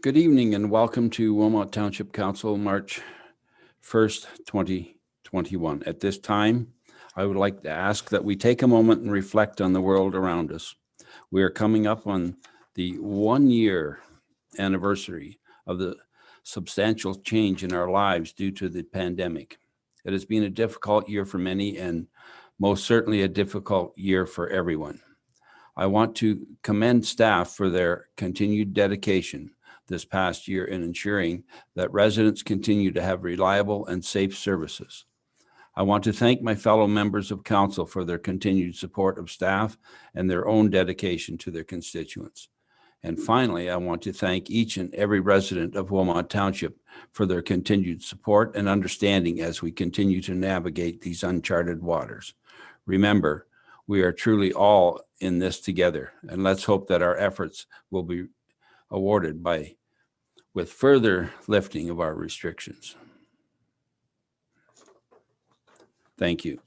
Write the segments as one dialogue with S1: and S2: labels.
S1: Good evening and welcome to Wilmot Township Council, March 1st, 2021. At this time, I would like to ask that we take a moment and reflect on the world around us. We are coming up on the 1-year anniversary of the substantial change in our lives due to the pandemic. It has been a difficult year for many and most certainly a difficult year for everyone. I want to commend staff for their continued dedication this past year in ensuring that residents continue to have reliable and safe services. I want to thank my fellow members of council for their continued support of staff and their own dedication to their constituents. And finally, I want to thank each and every resident of Wilmot Township for their continued support and understanding as we continue to navigate these uncharted waters. Remember, we are truly all in this together, and let's hope that our efforts will be awarded with further lifting of our restrictions. Thank you.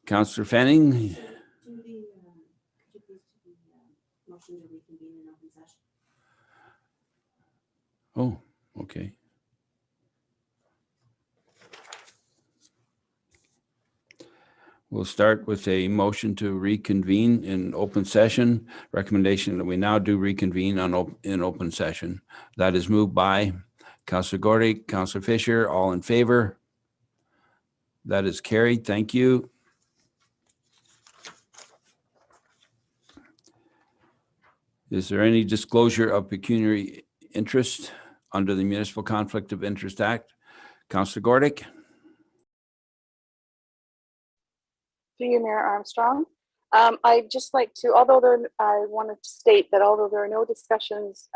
S1: Councillor Fanning.
S2: Could you please do the motion to reconvene in open session?
S1: Oh, okay. We'll start with a motion to reconvene in open session. Recommendation that we now do reconvene in open session. That is moved by Councillor Gordy, Councillor Fisher, all in favor. That is carried. Thank you. Is there any disclosure of pecuniary interest under the Municipal Conflict of Interest Act? Councillor Gordick.
S3: Through you, Mayor Armstrong. I'd just like to, I want to state that although there are no decisions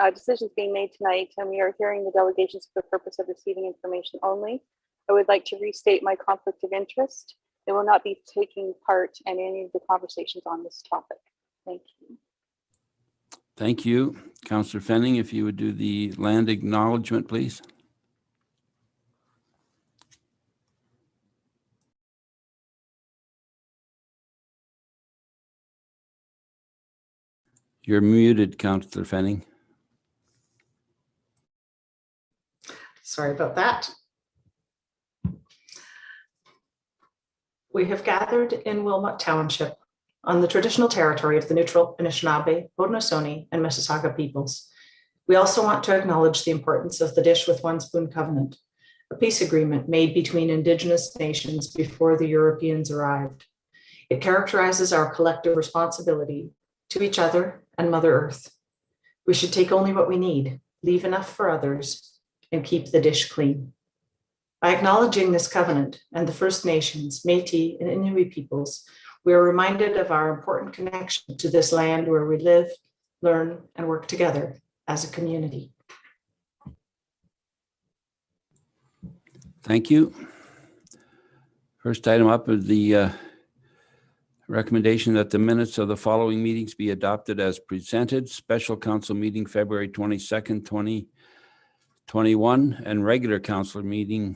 S3: being made tonight, and we are hearing the delegations for the purpose of receiving information only, I would like to restate my conflict of interest. I will not be taking part in any of the conversations on this topic. Thank you.
S1: Thank you. Councillor Fanning, if you would do the land acknowledgement, please. You're muted, Councillor Fanning.
S4: Sorry about that. We have gathered in Wilmot Township on the traditional territory of the neutral Anishinaabe, Haudenosaunee, and Mississauga peoples. We also want to acknowledge the importance of the Dish with One Spoon Covenant, a peace agreement made between Indigenous nations before the Europeans arrived. It characterizes our collective responsibility to each other and Mother Earth. We should take only what we need, leave enough for others, and keep the dish clean. By acknowledging this covenant and the First Nations, Métis, and Inuit peoples, we are reminded of our important connection to this land where we live, learn, and work together as a community.
S1: Thank you. First item up is the recommendation that the minutes of the following meetings be adopted as presented. Special council meeting February 22nd, 2021, and regular council meeting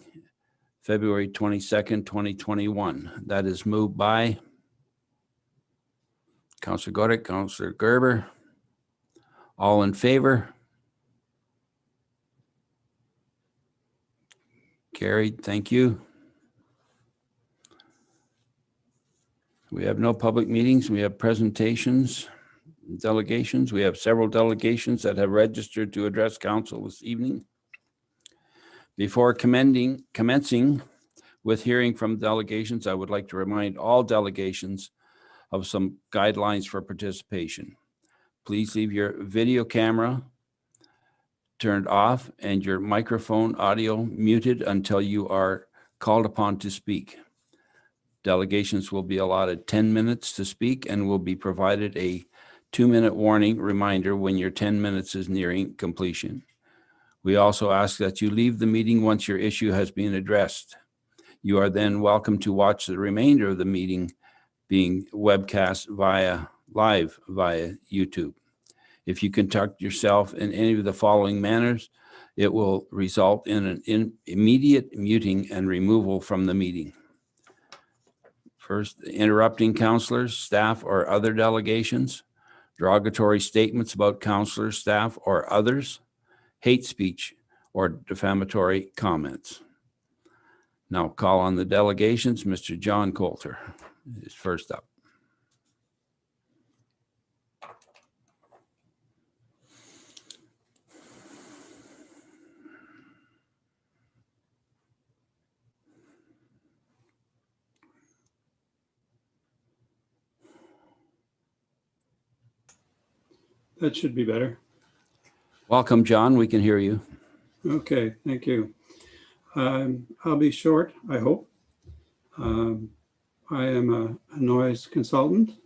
S1: February 22nd, 2021. That is moved by Councillor Gordick, Councillor Gerber. All in favor? Carried. Thank you. We have no public meetings. We have presentations, delegations. We have several delegations that have registered to address council this evening. Before commencing with hearing from delegations, I would like to remind all delegations of some guidelines for participation. Please leave your video camera turned off and your microphone audio muted until you are called upon to speak. Delegations will be allotted 10 minutes to speak and will be provided a 2-minute warning reminder when your 10 minutes is nearing completion. We also ask that you leave the meeting once your issue has been addressed. You are then welcome to watch the remainder of the meeting being webcast live via YouTube. If you conduct yourself in any of the following manners, it will result in an immediate muting and removal from the meeting. First, interrupting councillors, staff, or other delegations. derogatory statements about counselors, staff, or others, hate speech, or defamatory comments. Now call on the delegations. Mr. John Coulter is first up.
S5: That should be better.
S1: Welcome, John. We can hear you.
S5: Okay, thank you. I'll be short, I hope. I am a noise consultant.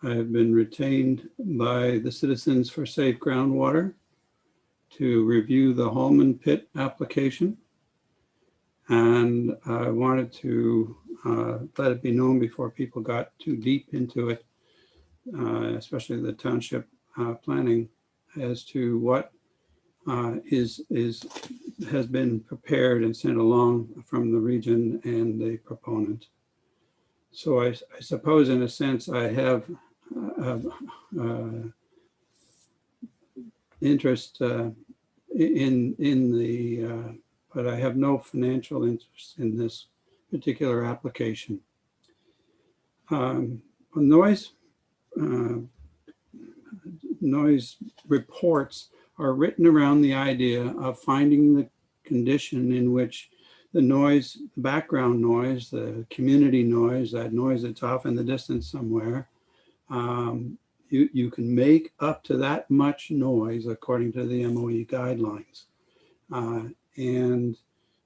S5: I have been retained by the Citizens for Safe Groundwater to review the Holman Pit application. And I wanted to let it be known before people got too deep into it, especially the township planning, as to what has been prepared and sent along from the region and the proponent. So I suppose in a sense I have interest in the, but I have no financial interest in this particular application. Noise reports are written around the idea of finding the condition in which the noise, the background noise, the community noise, that noise that's off in the distance somewhere, you can make up to that much noise according to the MOE guidelines. And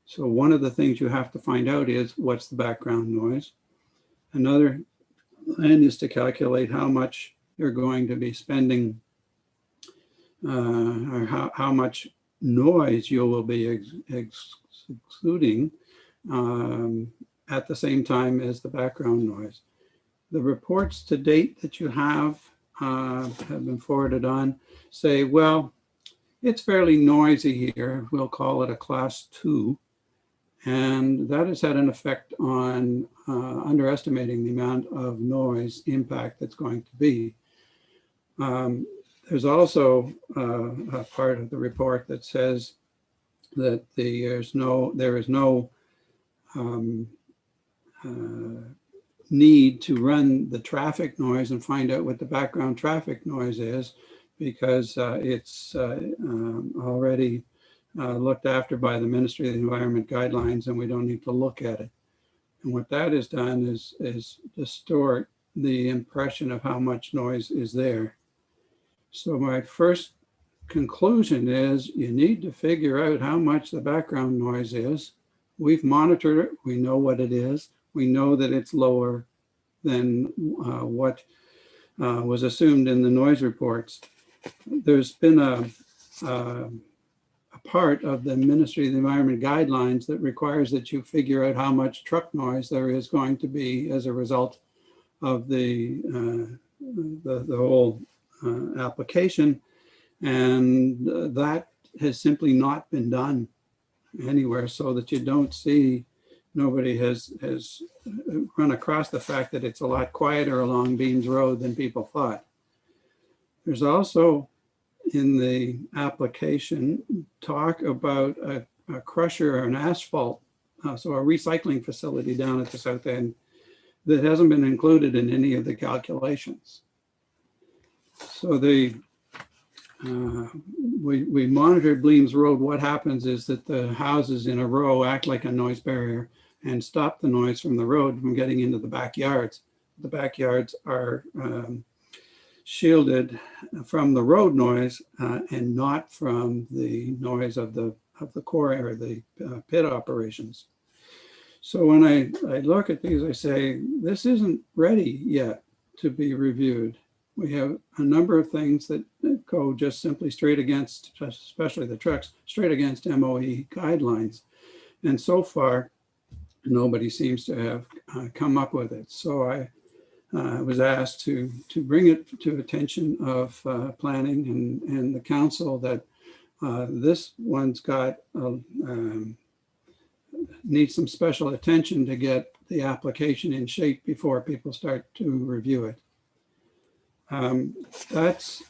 S5: so one of the things you have to find out is what's the background noise. Another then is to calculate how much you're going to be spending or how much noise you will be excluding at the same time as the background noise. The reports to date that you have been forwarded on say, well, it's fairly noisy here. We'll call it a class 2. And that has had an effect on underestimating the amount of noise impact that's going to be. There's also a part of the report that says that there is no need to run the traffic noise and find out what the background traffic noise is, because it's already looked after by the Ministry of the Environment guidelines, and we don't need to look at it. And what that has done is distort the impression of how much noise is there. So my first conclusion is you need to figure out how much the background noise is. We've monitored it. We know what it is. We know that it's lower than what was assumed in the noise reports. There's been a part of the Ministry of the Environment guidelines that requires that you figure out how much truck noise there is going to be as a result of the whole application, and that has simply not been done anywhere, so that you don't see, nobody has run across the fact that it's a lot quieter along Beams Road than people thought. There's also in the application talk about a crusher or an asphalt, so a recycling facility down at the south end that hasn't been included in any of the calculations. So we monitored Bleams Road. What happens is that the houses in a row act like a noise barrier and stop the noise from the road from getting into the backyards. The backyards are shielded from the road noise and not from the noise of the core or the pit operations. So when I look at these, I say, this isn't ready yet to be reviewed. We have a number of things that go just simply straight against, especially the trucks, straight against MOE guidelines. And so far, nobody seems to have come up with it. So I was asked to bring it to attention of planning and the council that this one's got, needs some special attention to get the application in shape before people start to review it. That's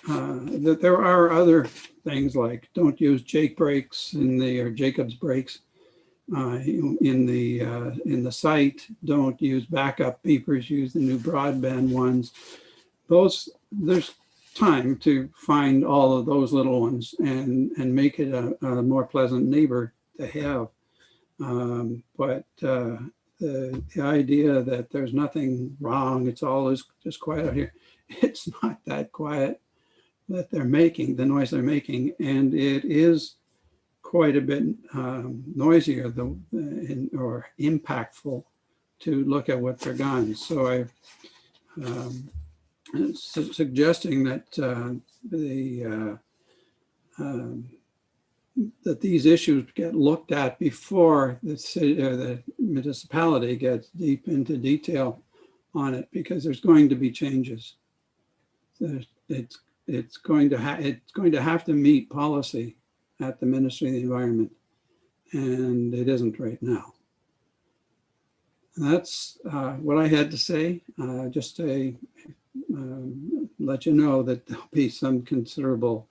S5: that there are other things like don't use Jake brakes or Jacob's brakes in the site. Don't use backup beepers. Use the new broadband ones. There's time to find all of those little ones and make it a more pleasant neighbor to have. But the idea that there's nothing wrong, it's all just quiet out here. It's not that quiet that they're making, the noise they're making, and it is quite a bit noisier or impactful to look at what they're gone. So I'm suggesting that that these issues get looked at before the city or the municipality gets deep into detail on it, because there's going to be changes. It's going to have to meet policy at the Ministry of the Environment, and it isn't right now. And that's what I had to say. Just to let you know that there'll be some considerable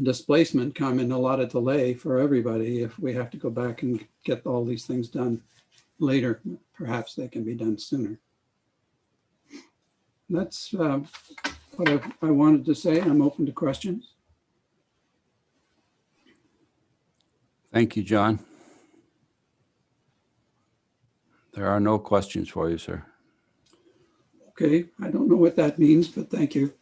S5: displacement coming, a lot of delay for everybody if we have to go back and get all these things done later. Perhaps they can be done sooner. That's what I wanted to say. I'm open to questions.
S1: Thank you, John. There are no questions for you, sir.
S5: Okay, I don't know what that means, but thank you.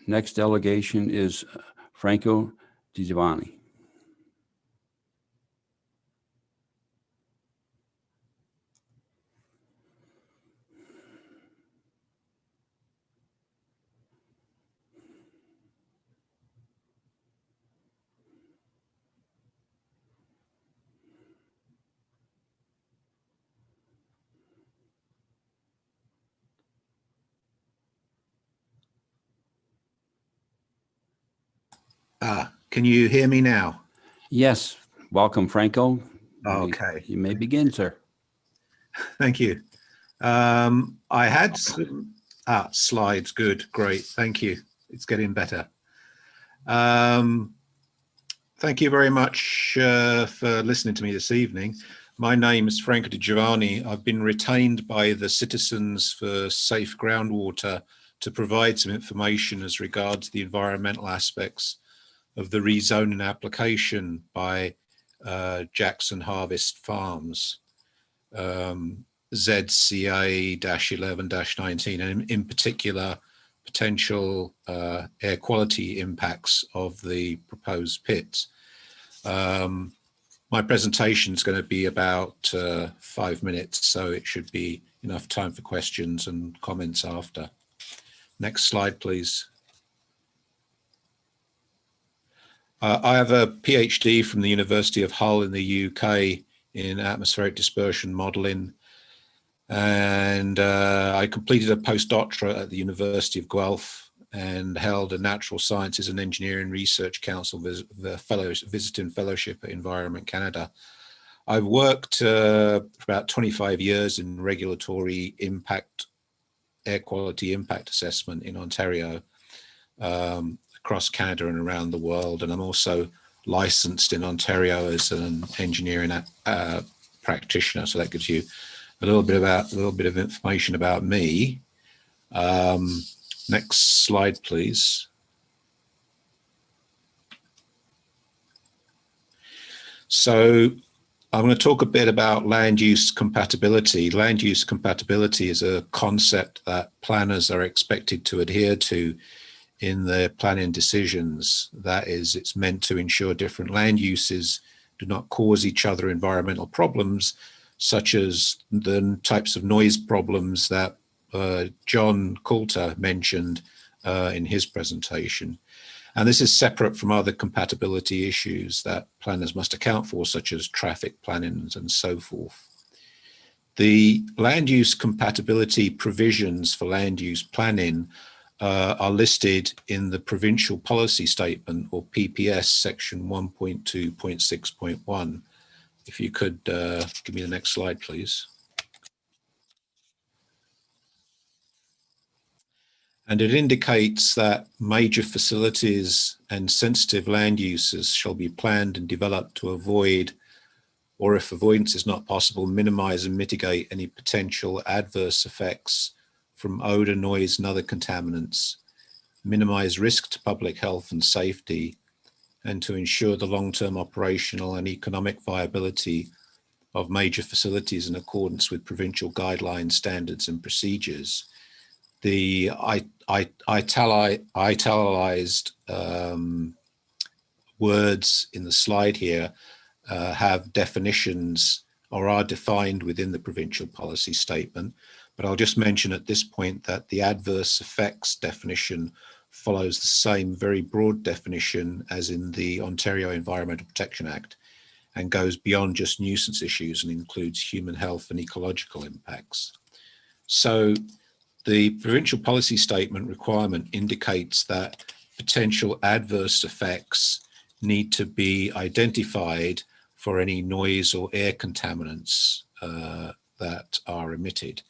S1: Next delegation is Franco di Giovanni.
S6: Can you hear me now?
S1: Yes, welcome, Franco.
S6: Okay.
S1: You may begin, sir.
S6: Thank you. I had some slides. Good, great. Thank you. It's getting better. Thank you very much for listening to me this evening. My name is Franco di Giovanni. I've been retained by the Citizens for Safe Groundwater to provide some information as regards the environmental aspects of the rezoning application by Jackson Harvest Farms, ZCA-11-19, and in particular, potential air quality impacts of the proposed pits. My presentation is going to be about 5 minutes, so it should be enough time for questions and comments after. Next slide, please. I have a PhD from the University of Hull in the UK in atmospheric dispersion modelling, and I completed a postdoctorate at the University of Guelph and held a Natural Sciences and Engineering Research Council visiting fellowship at Environment Canada. I've worked for about 25 years in regulatory impact, air quality impact assessment in Ontario, across Canada and around the world, and I'm also licensed in Ontario as an engineering practitioner. So that gives you a little bit of information about me. Next slide, please. So I'm going to talk a bit about land use compatibility. Land use compatibility is a concept that planners are expected to adhere to in their planning decisions. That is, it's meant to ensure different land uses do not cause each other environmental problems, such as the types of noise problems that John Coulter mentioned in his presentation. And this is separate from other compatibility issues that planners must account for, such as traffic planning and so forth. The land use compatibility provisions for land use planning are listed in the Provincial Policy Statement, or PPS, section 1.2.6.1. If you could give me the next slide, please. And it indicates that major facilities and sensitive land uses shall be planned and developed to avoid, or if avoidance is not possible, minimize and mitigate any potential adverse effects from odor, noise, and other contaminants, minimize risk to public health and safety, and to ensure the long-term operational and economic viability of major facilities in accordance with provincial guidelines, standards, and procedures. The italicized words in the slide here have definitions or are defined within the provincial policy statement, but I'll just mention at this point that the adverse effects definition follows the same very broad definition as in the Ontario Environmental Protection Act and goes beyond just nuisance issues and includes human health and ecological impacts. So the provincial policy statement requirement indicates that potential adverse effects need to be identified for any noise or air contaminants that are emitted.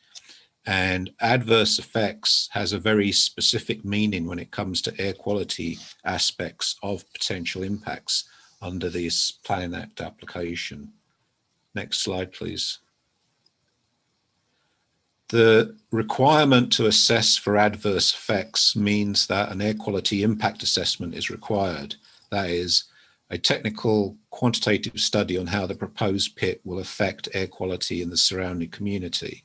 S6: And adverse effects has a very specific meaning when it comes to air quality aspects of potential impacts under this Planning Act application. Next slide, please. The requirement to assess for adverse effects means that an air quality impact assessment is required. That is, a technical quantitative study on how the proposed pit will affect air quality in the surrounding community.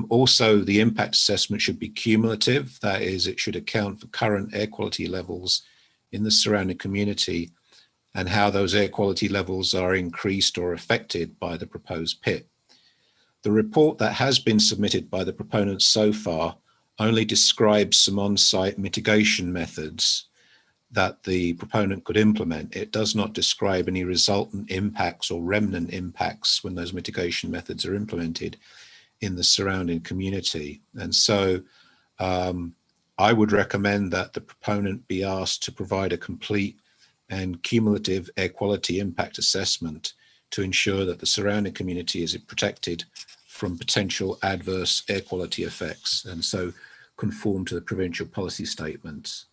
S6: Also, the impact assessment should be cumulative. That is, it should account for current air quality levels in the surrounding community and how those air quality levels are increased or affected by the proposed pit. The report that has been submitted by the proponents so far only describes some on-site mitigation methods that the proponent could implement. It does not describe any resultant impacts or remnant impacts when those mitigation methods are implemented in the surrounding community. And so I would recommend that the proponent be asked to provide a complete and cumulative air quality impact assessment to ensure that the surrounding community is protected from potential adverse air quality effects, and so conform to the provincial policy statements.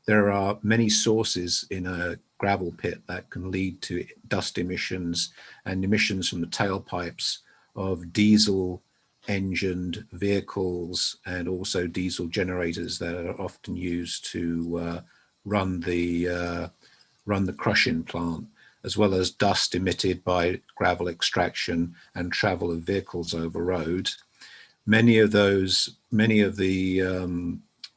S6: There are many sources in a gravel pit that can lead to dust emissions and emissions from the tailpipes of diesel engined vehicles and also diesel generators that are often used to run the crushing plant, as well as dust emitted by gravel extraction and travel of vehicles over roads. Many of the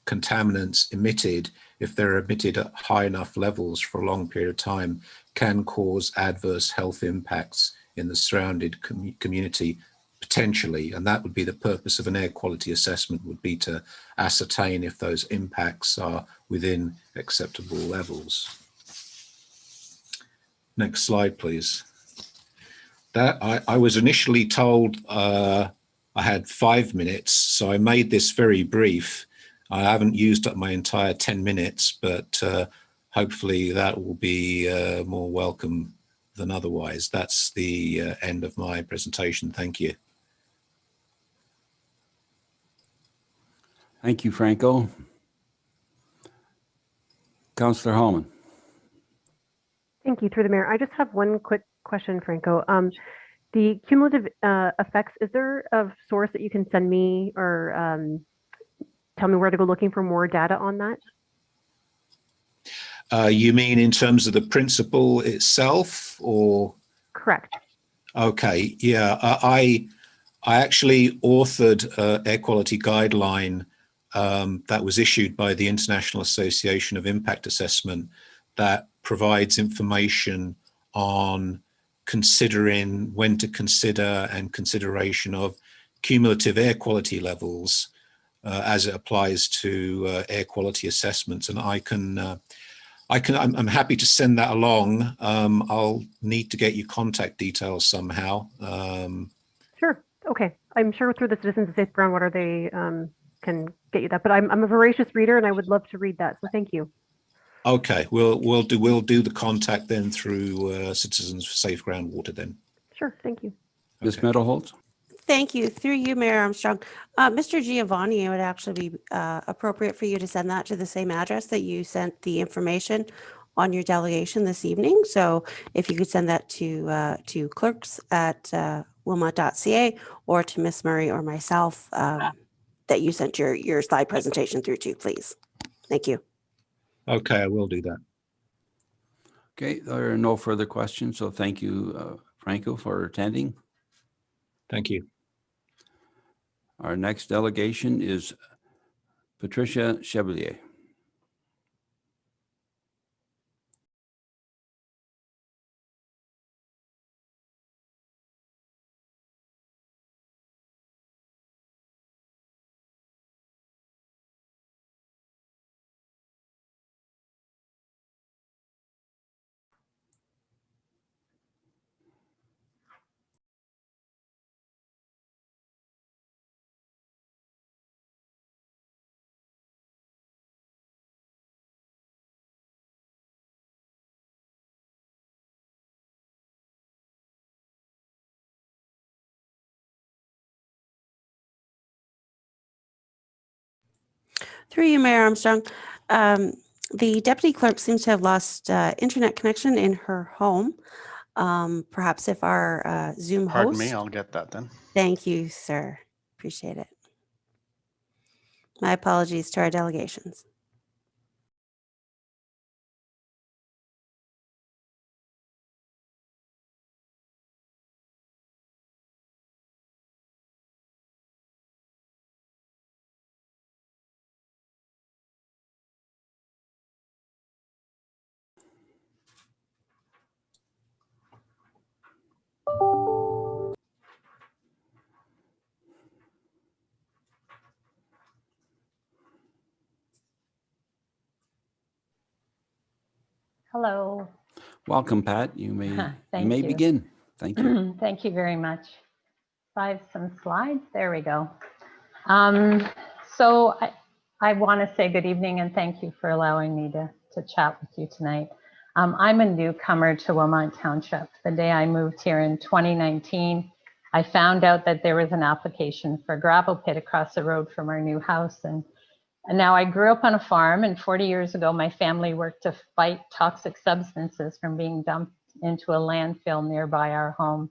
S6: contaminants emitted, if they're emitted at high enough levels for a long period of time, can cause adverse health impacts in the surrounding community potentially. And that would be the purpose of an air quality assessment, would be to ascertain if those impacts are within acceptable levels. Next slide, please. I was initially told I had 5 minutes, so I made this very brief. I haven't used up my entire 10 minutes, but hopefully that will be more welcome than otherwise. That's the end of my presentation. Thank you.
S1: Thank you, Franco. Councillor Hallman.
S2: Thank you, through the mayor. I just have one quick question, Franco. The cumulative effects, is there a source that you can send me or tell me where to go looking for more data on that?
S6: You mean in terms of the principle itself, or?
S2: Correct.
S6: Okay, yeah. I actually authored an air quality guideline that was issued by the International Association of Impact Assessment that provides information on considering when to consider and consideration of cumulative air quality levels as it applies to air quality assessments. And I'm happy to send that along. I'll need to get you contact details somehow.
S2: Sure. Okay. I'm sure through the Citizens of Safe Groundwater they can get you that. But I'm a voracious reader and I would love to read that. So thank you.
S6: Okay, we'll do the contact then through Citizens for Safe Groundwater then.
S2: Sure, thank you.
S1: Ms.
S6: Okay.
S1: Meadowholz?
S7: Thank you. Through you, Mayor Armstrong. Mr. Giovanni, it would actually be appropriate for you to send that to the same address that you sent the information on your delegation this evening. So if you could send that to clerks at wilmot.ca or to Miss Murray or myself that you sent your slide presentation through to, please. Thank you.
S6: Okay, I will do that.
S1: Okay, there are no further questions. So thank you, Franco, for attending.
S6: Thank you.
S1: Our next delegation is Patricia Chevalier.
S7: Through you, Mayor Armstrong. The deputy clerk seems to have lost internet connection in her home. Perhaps if our Zoom host.
S8: Pardon me, I'll get that then.
S7: Thank you, sir. Appreciate it. My apologies to our delegations.
S9: Hello.
S1: Welcome, Pat. You may
S9: Thank you.
S1: begin. Thank you.
S9: Thank you very much. Some slides. There we go. So I want to say good evening and thank you for allowing me to chat with you tonight. I'm a newcomer to Wilmot Township. The day I moved here in 2019, I found out that there was an application for a gravel pit across the road from our new house. And now I grew up on a farm, and 40 years ago, my family worked to fight toxic substances from being dumped into a landfill nearby our home.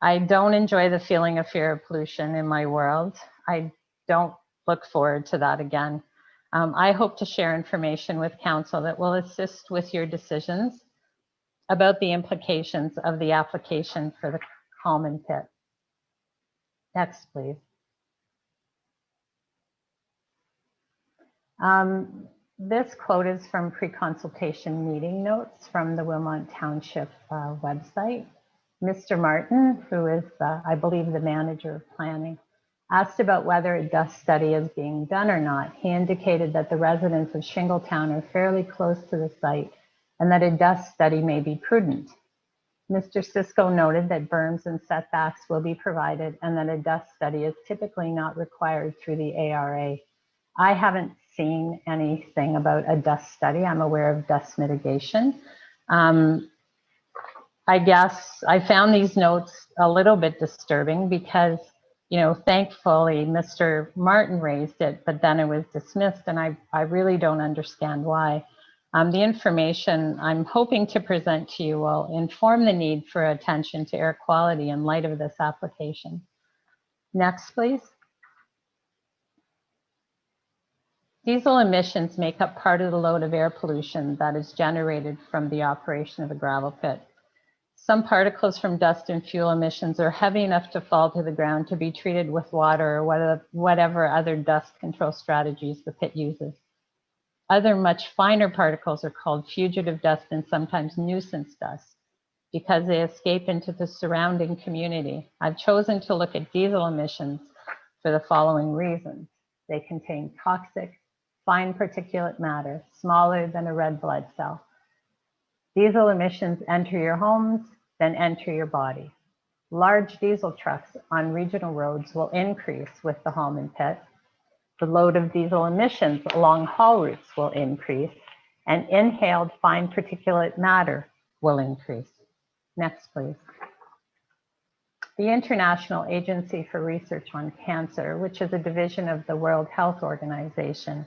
S9: I don't enjoy the feeling of fear of pollution in my world. I don't look forward to that again. I hope to share information with council that will assist with your decisions about the implications of the application for the common pit. Next, please. This quote is from pre-consultation meeting notes from the Wilmot Township website. Mr. Martin, who is, I believe, the manager of planning, asked about whether a dust study is being done or not. He indicated that the residents of Shingletown are fairly close to the site and that a dust study may be prudent. Mr. Cisco noted that berms and setbacks will be provided and that a dust study is typically not required through the ARA. I haven't seen anything about a dust study. I'm aware of dust mitigation. I guess I found these notes a little bit disturbing because, you know, thankfully Mr. Martin raised it, but then it was dismissed, and I really don't understand why. The information I'm hoping to present to you will inform the need for attention to air quality in light of this application. Next, please. Diesel emissions make up part of the load of air pollution that is generated from the operation of a gravel pit. Some particles from dust and fuel emissions are heavy enough to fall to the ground to be treated with water or whatever other dust control strategies the pit uses. Other much finer particles are called fugitive dust and sometimes nuisance dust because they escape into the surrounding community. I've chosen to look at diesel emissions for the following reasons. They contain toxic, fine particulate matter, smaller than a red blood cell. Diesel emissions enter your homes, then enter your body. Large diesel trucks on regional roads will increase with the Hallman pit. The load of diesel emissions along haul routes will increase, and inhaled fine particulate matter will increase. Next, please. The International Agency for Research on Cancer, which is a division of the World Health Organization,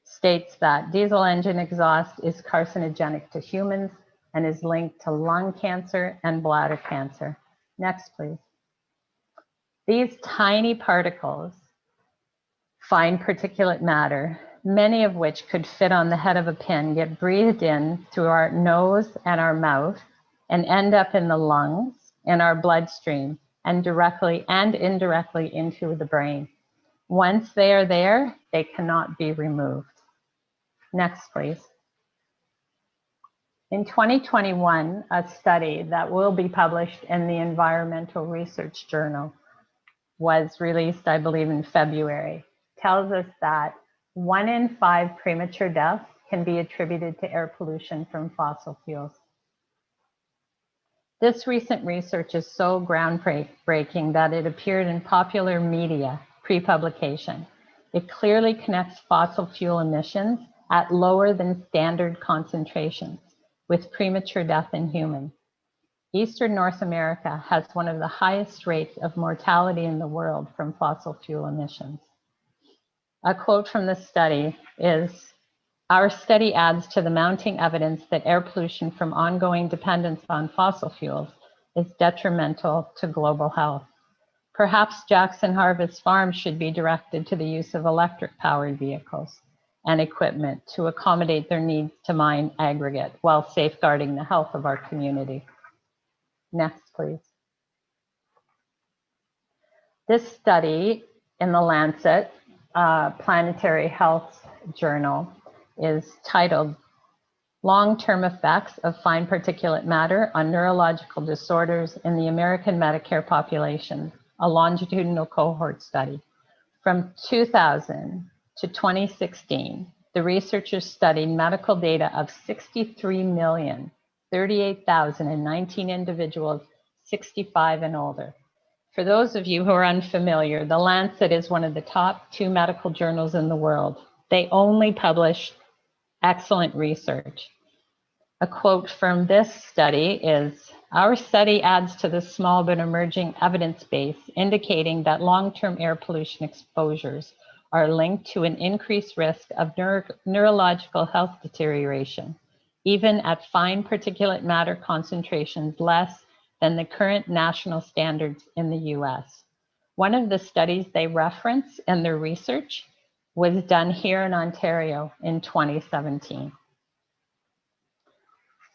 S9: states that diesel engine exhaust is carcinogenic to humans and is linked to lung cancer and bladder cancer. Next, please. These tiny particles, fine particulate matter, many of which could fit on the head of a pin, get breathed in through our nose and our mouth and end up in the lungs, in our bloodstream, and directly and indirectly into the brain. Once they are there, they cannot be removed. Next, please. In 2021, a study that will be published in the Environmental Research Journal was released, I believe, in February, tells us that 1 in 5 premature deaths can be attributed to air pollution from fossil fuels. This recent research is so groundbreaking that it appeared in popular media pre-publication. It clearly connects fossil fuel emissions at lower than standard concentrations with premature death in humans. Eastern North America has one of the highest rates of mortality in the world from fossil fuel emissions. A quote from the study is, "Our study adds to the mounting evidence that air pollution from ongoing dependence on fossil fuels is detrimental to global health. Perhaps Jackson Harvest Farm should be directed to the use of electric-powered vehicles and equipment to accommodate their needs to mine aggregate while safeguarding the health of our community." Next, please. This study in the Lancet Planetary Health Journal is titled "Long-Term Effects of Fine Particulate Matter on Neurological Disorders in the American Medicare Population, a Longitudinal Cohort Study." From 2000 to 2016, the researchers studied medical data of 63,038,019 individuals 65 and older. For those of you who are unfamiliar, the Lancet is one of the top 2 medical journals in the world. They only publish excellent research. A quote from this study is, "Our study adds to the small but emerging evidence base indicating that long-term air pollution exposures are linked to an increased risk of neurological health deterioration, even at fine particulate matter concentrations less than the current national standards in the US. One of the studies they reference in their research was done here in Ontario in 2017.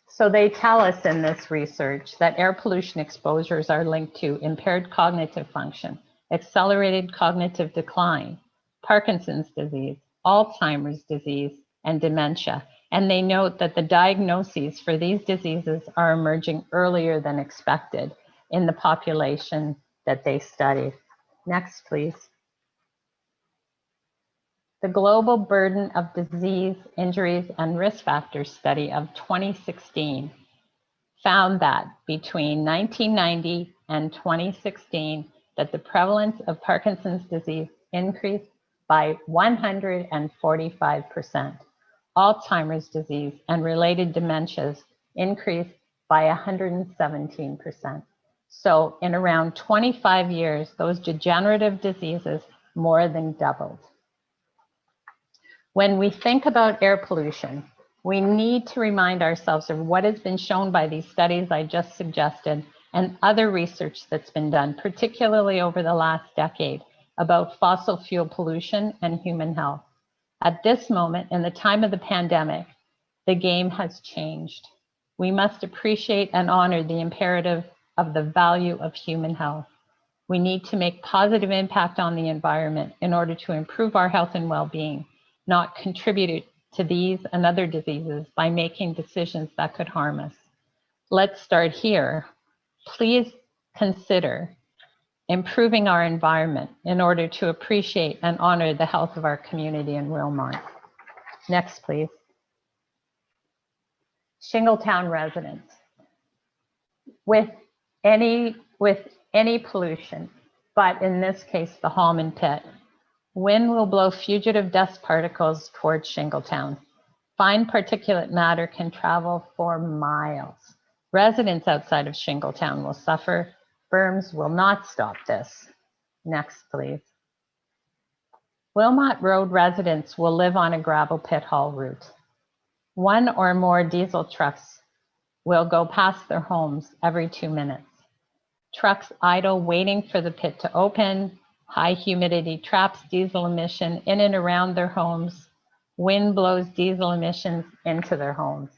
S9: So they tell us in this research that air pollution exposures are linked to impaired cognitive function, accelerated cognitive decline, Parkinson's disease, Alzheimer's disease, and dementia. And they note that the diagnoses for these diseases are emerging earlier than expected in the population that they studied. Next, please. The Global Burden of Disease, Injuries, and Risk Factors study of 2016 found that between 1990 and 2016, that the prevalence of Parkinson's disease increased by 145%. Alzheimer's disease and related dementias increased by 117%. So in around 25 years, those degenerative diseases more than doubled. When we think about air pollution, we need to remind ourselves of what has been shown by these studies I just suggested and other research that's been done, particularly over the last decade, about fossil fuel pollution and human health. At this moment, in the time of the pandemic, the game has changed. We must appreciate and honor the imperative of the value of human health. We need to make positive impact on the environment in order to improve our health and well-being, not contribute to these and other diseases by making decisions that could harm us. Let's start here. Please consider improving our environment in order to appreciate and honor the health of our community in Wilmot. Next, please. Shingletown residents. With any pollution, but in this case, the Hallman pit, wind will blow fugitive dust particles towards Shingletown. Fine particulate matter can travel for miles. Residents outside of Shingletown will suffer. Berms will not stop this. Next, please. Wilmot Road residents will live on a gravel pit haul route. One or more diesel trucks will go past their homes every 2 minutes. Trucks idle waiting for the pit to open. High humidity traps diesel emission in and around their homes. Wind blows diesel emissions into their homes.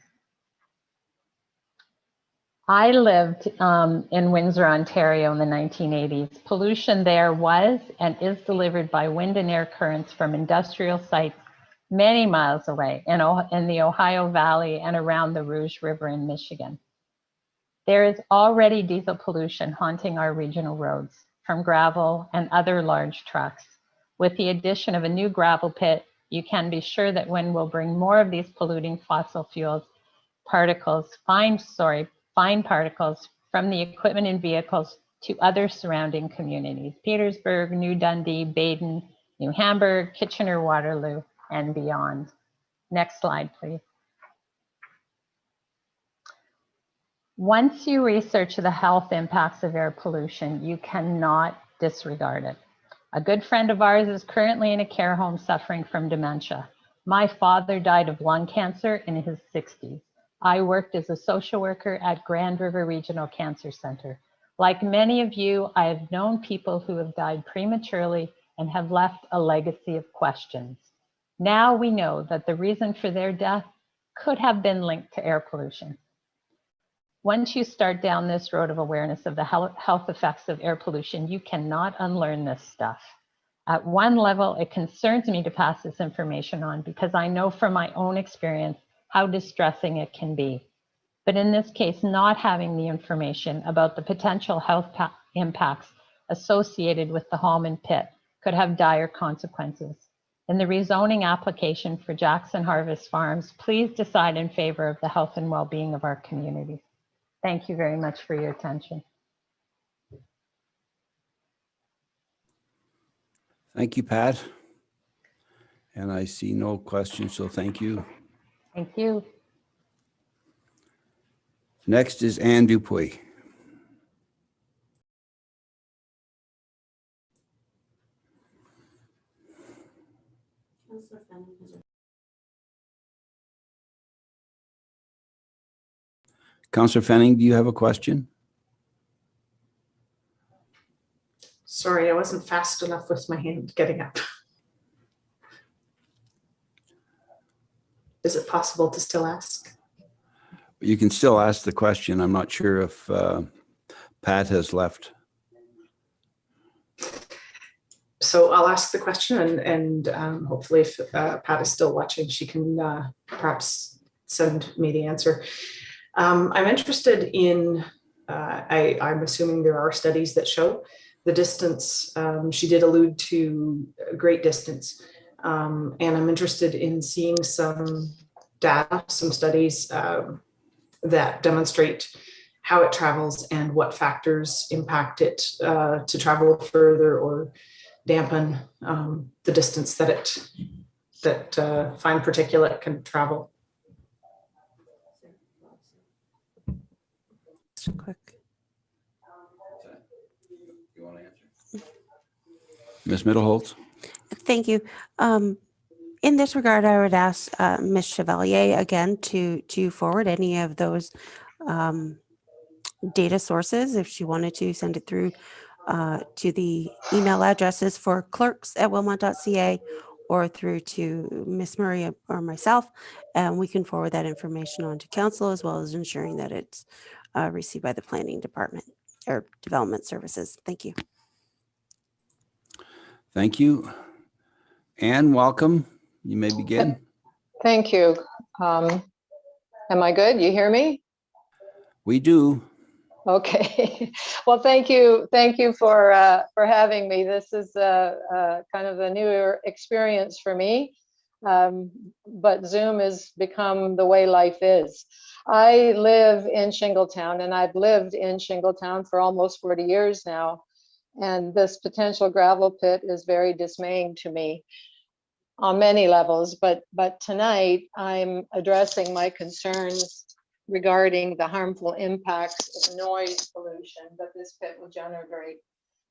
S9: I lived in Windsor, Ontario in the 1980s. Pollution there was and is delivered by wind and air currents from industrial sites many miles away in the Ohio Valley and around the Rouge River in Michigan. There is already diesel pollution haunting our regional roads from gravel and other large trucks. With the addition of a new gravel pit, you can be sure that wind will bring more of these polluting fossil fuels fine particles from the equipment and vehicles to other surrounding communities, Petersburg, New Dundee, Baden, New Hamburg, Kitchener-Waterloo, and beyond. Next slide, please. Once you research the health impacts of air pollution, you cannot disregard it. A good friend of ours is currently in a care home suffering from dementia. My father died of lung cancer in his 60s. I worked as a social worker at Grand River Regional Cancer Center. Like many of you, I have known people who have died prematurely and have left a legacy of questions. Now we know that the reason for their death could have been linked to air pollution. Once you start down this road of awareness of the health effects of air pollution, you cannot unlearn this stuff. At one level, it concerns me to pass this information on because I know from my own experience how distressing it can be. But in this case, not having the information about the potential health impacts associated with the Hallman pit could have dire consequences. In the rezoning application for Jackson Harvest Farms, please decide in favor of the health and well-being of our communities. Thank you very much for your attention.
S1: Thank you, Pat. And I see no questions, so thank you.
S9: Thank you.
S1: Next is Ann Dupuy. Councillor Fenning, do you have a question?
S4: Sorry, I wasn't fast enough with my hand getting up. Is it possible to still ask?
S1: You can still ask the question. I'm not sure if Pat has left.
S4: So I'll ask the question and hopefully if Pat is still watching, she can perhaps send me the answer. I'm interested in, I'm assuming there are studies that show the distance. She did allude to a great distance. And I'm interested in seeing some data, some studies that demonstrate how it travels and what factors impact it to travel further or dampen the distance that fine particulate can travel.
S7: Quick.
S1: You want to answer? Ms. Middleholtz?
S7: Thank you. In this regard, I would ask Ms. Chevalier again to forward any of those data sources if she wanted to send it through to the email addresses for clerks@wilmot.ca or through to Ms. Murray or myself, and we can forward that information on to council as well as ensuring that it's received by the planning department or development services. Thank you.
S1: Thank you. Anne, welcome. You may begin.
S8: Thank you. Am I good? You hear me?
S1: We do.
S8: Okay. Well, thank you. Thank you for having me. This is kind of a newer experience for me, but Zoom has become the way life is. I live in Shingletown, and I've lived in Shingletown for almost 40 years now. And this potential gravel pit is very dismaying to me. on many levels, but tonight I'm addressing my concerns regarding the harmful impacts of noise pollution that this pit will generate.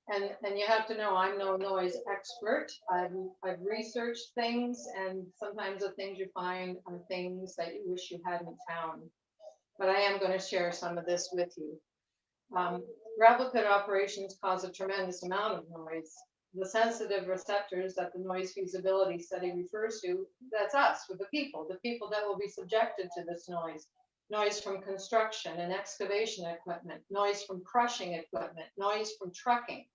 S8: And you have to know, I'm no noise expert. I've researched things, and sometimes the things you find are things that you wish you hadn't found. But I am going to share some of this with you. Gravel pit operations cause a tremendous amount of noise. The sensitive receptors that the noise feasibility study refers to, that's us, with the people that will be subjected to this noise. Noise from construction and excavation equipment, noise from crushing equipment, noise from trucking.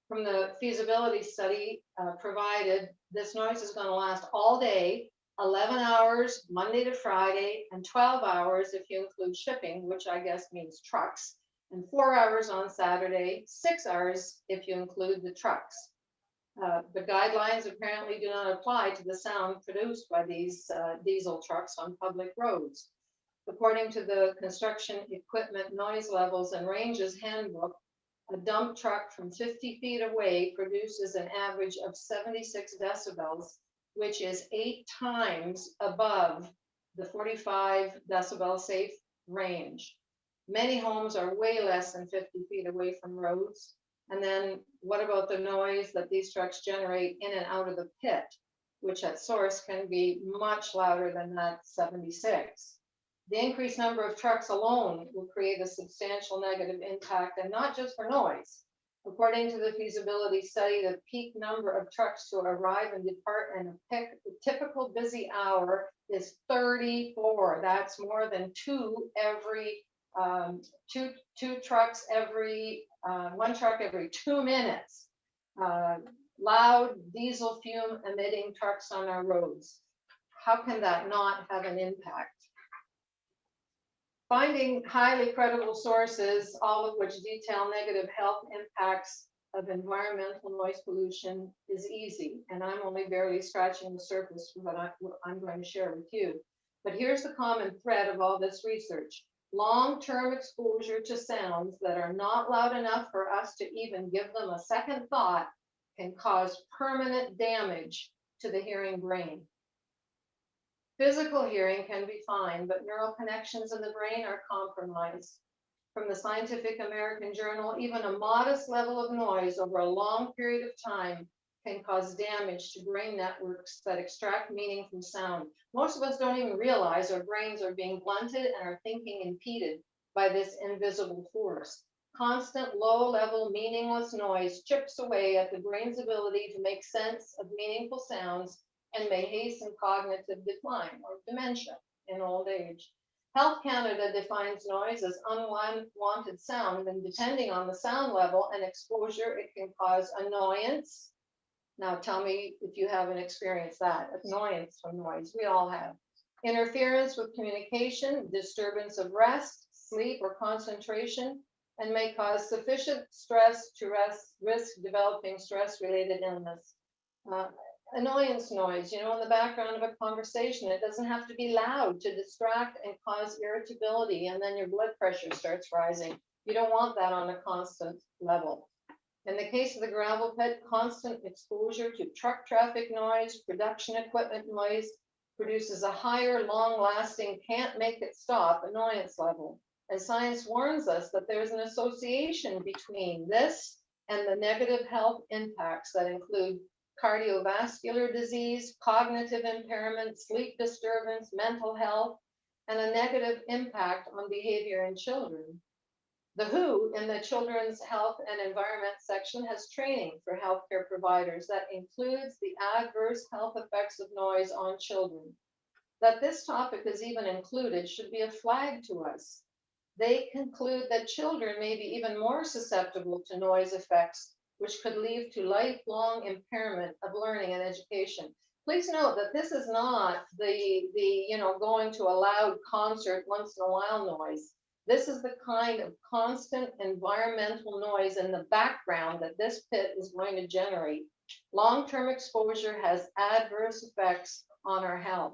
S8: From the feasibility study provided, this noise is going to last all day, 11 hours, Monday to Friday, and 12 hours if you include shipping, which I guess means trucks, and 4 hours on Saturday, 6 hours if you include the trucks. The guidelines apparently do not apply to the sound produced by these diesel trucks on public roads. According to the Construction Equipment Noise Levels and Ranges Handbook, a dump truck from 50 feet away produces an average of 76 decibels, which is 8 times above the 45 decibel safe range. Many homes are way less than 50 feet away from roads. And then what about the noise that these trucks generate in and out of the pit, which at source can be much louder than that 76? The increased number of trucks alone will create a substantial negative impact, and not just for noise. According to the feasibility study, the peak number of trucks to arrive and depart in a typical busy hour is 34. That's more than one truck every 2 minutes. Loud diesel fume emitting trucks on our roads. How can that not have an impact? Finding highly credible sources, all of which detail negative health impacts of environmental noise pollution, is easy, and I'm only barely scratching the surface for what I'm going to share with you. But here's the common thread of all this research. Long-term exposure to sounds that are not loud enough for us to even give them a second thought can cause permanent damage to the hearing brain. Physical hearing can be fine, but neural connections in the brain are compromised. From the Scientific American Journal, even a modest level of noise over a long period of time can cause damage to brain networks that extract meaning from sound. Most of us don't even realize our brains are being blunted and our thinking impeded by this invisible force. Constant low-level meaningless noise chips away at the brain's ability to make sense of meaningful sounds and may hasten cognitive decline or dementia in old age. Health Canada defines noise as unwanted sound, and depending on the sound level and exposure, it can cause annoyance. Now tell me if you haven't experienced that, annoyance from noise. We all have. Interference with communication, disturbance of rest, sleep, or concentration, and may cause sufficient stress to risk developing stress-related illness. Annoyance noise, in the background of a conversation. It doesn't have to be loud to distract and cause irritability, and then your blood pressure starts rising. You don't want that on a constant level. In the case of the gravel pit, constant exposure to truck traffic noise, production equipment noise produces a higher, long-lasting, can't make it stop annoyance level. And science warns us that there's an association between this and the negative health impacts that include cardiovascular disease, cognitive impairment, sleep disturbance, mental health, and a negative impact on behavior in children. The WHO, in the Children's Health and Environment section, has training for healthcare providers that includes the adverse health effects of noise on children. That this topic is even included should be a flag to us. They conclude that children may be even more susceptible to noise effects, which could lead to lifelong impairment of learning and education. Please note that this is not the going to a loud concert once in a while noise. This is the kind of constant environmental noise in the background that this pit is going to generate. Long-term exposure has adverse effects on our health.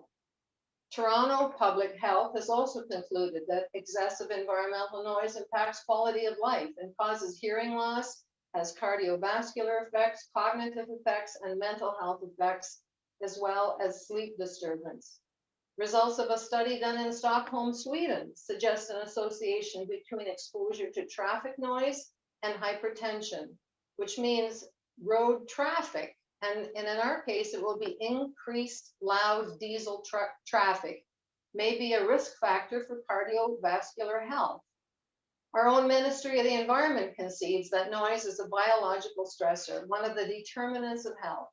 S8: Toronto Public Health has also concluded that excessive environmental noise impacts quality of life and causes hearing loss, has cardiovascular effects, cognitive effects, and mental health effects as well as sleep disturbance. Results of a study done in Stockholm, Sweden, suggest an association between exposure to traffic noise and hypertension, which means road traffic. And in our case, it will be increased loud diesel truck traffic, may be a risk factor for cardiovascular health. Our own Ministry of the Environment concedes that noise is a biological stressor, one of the determinants of health.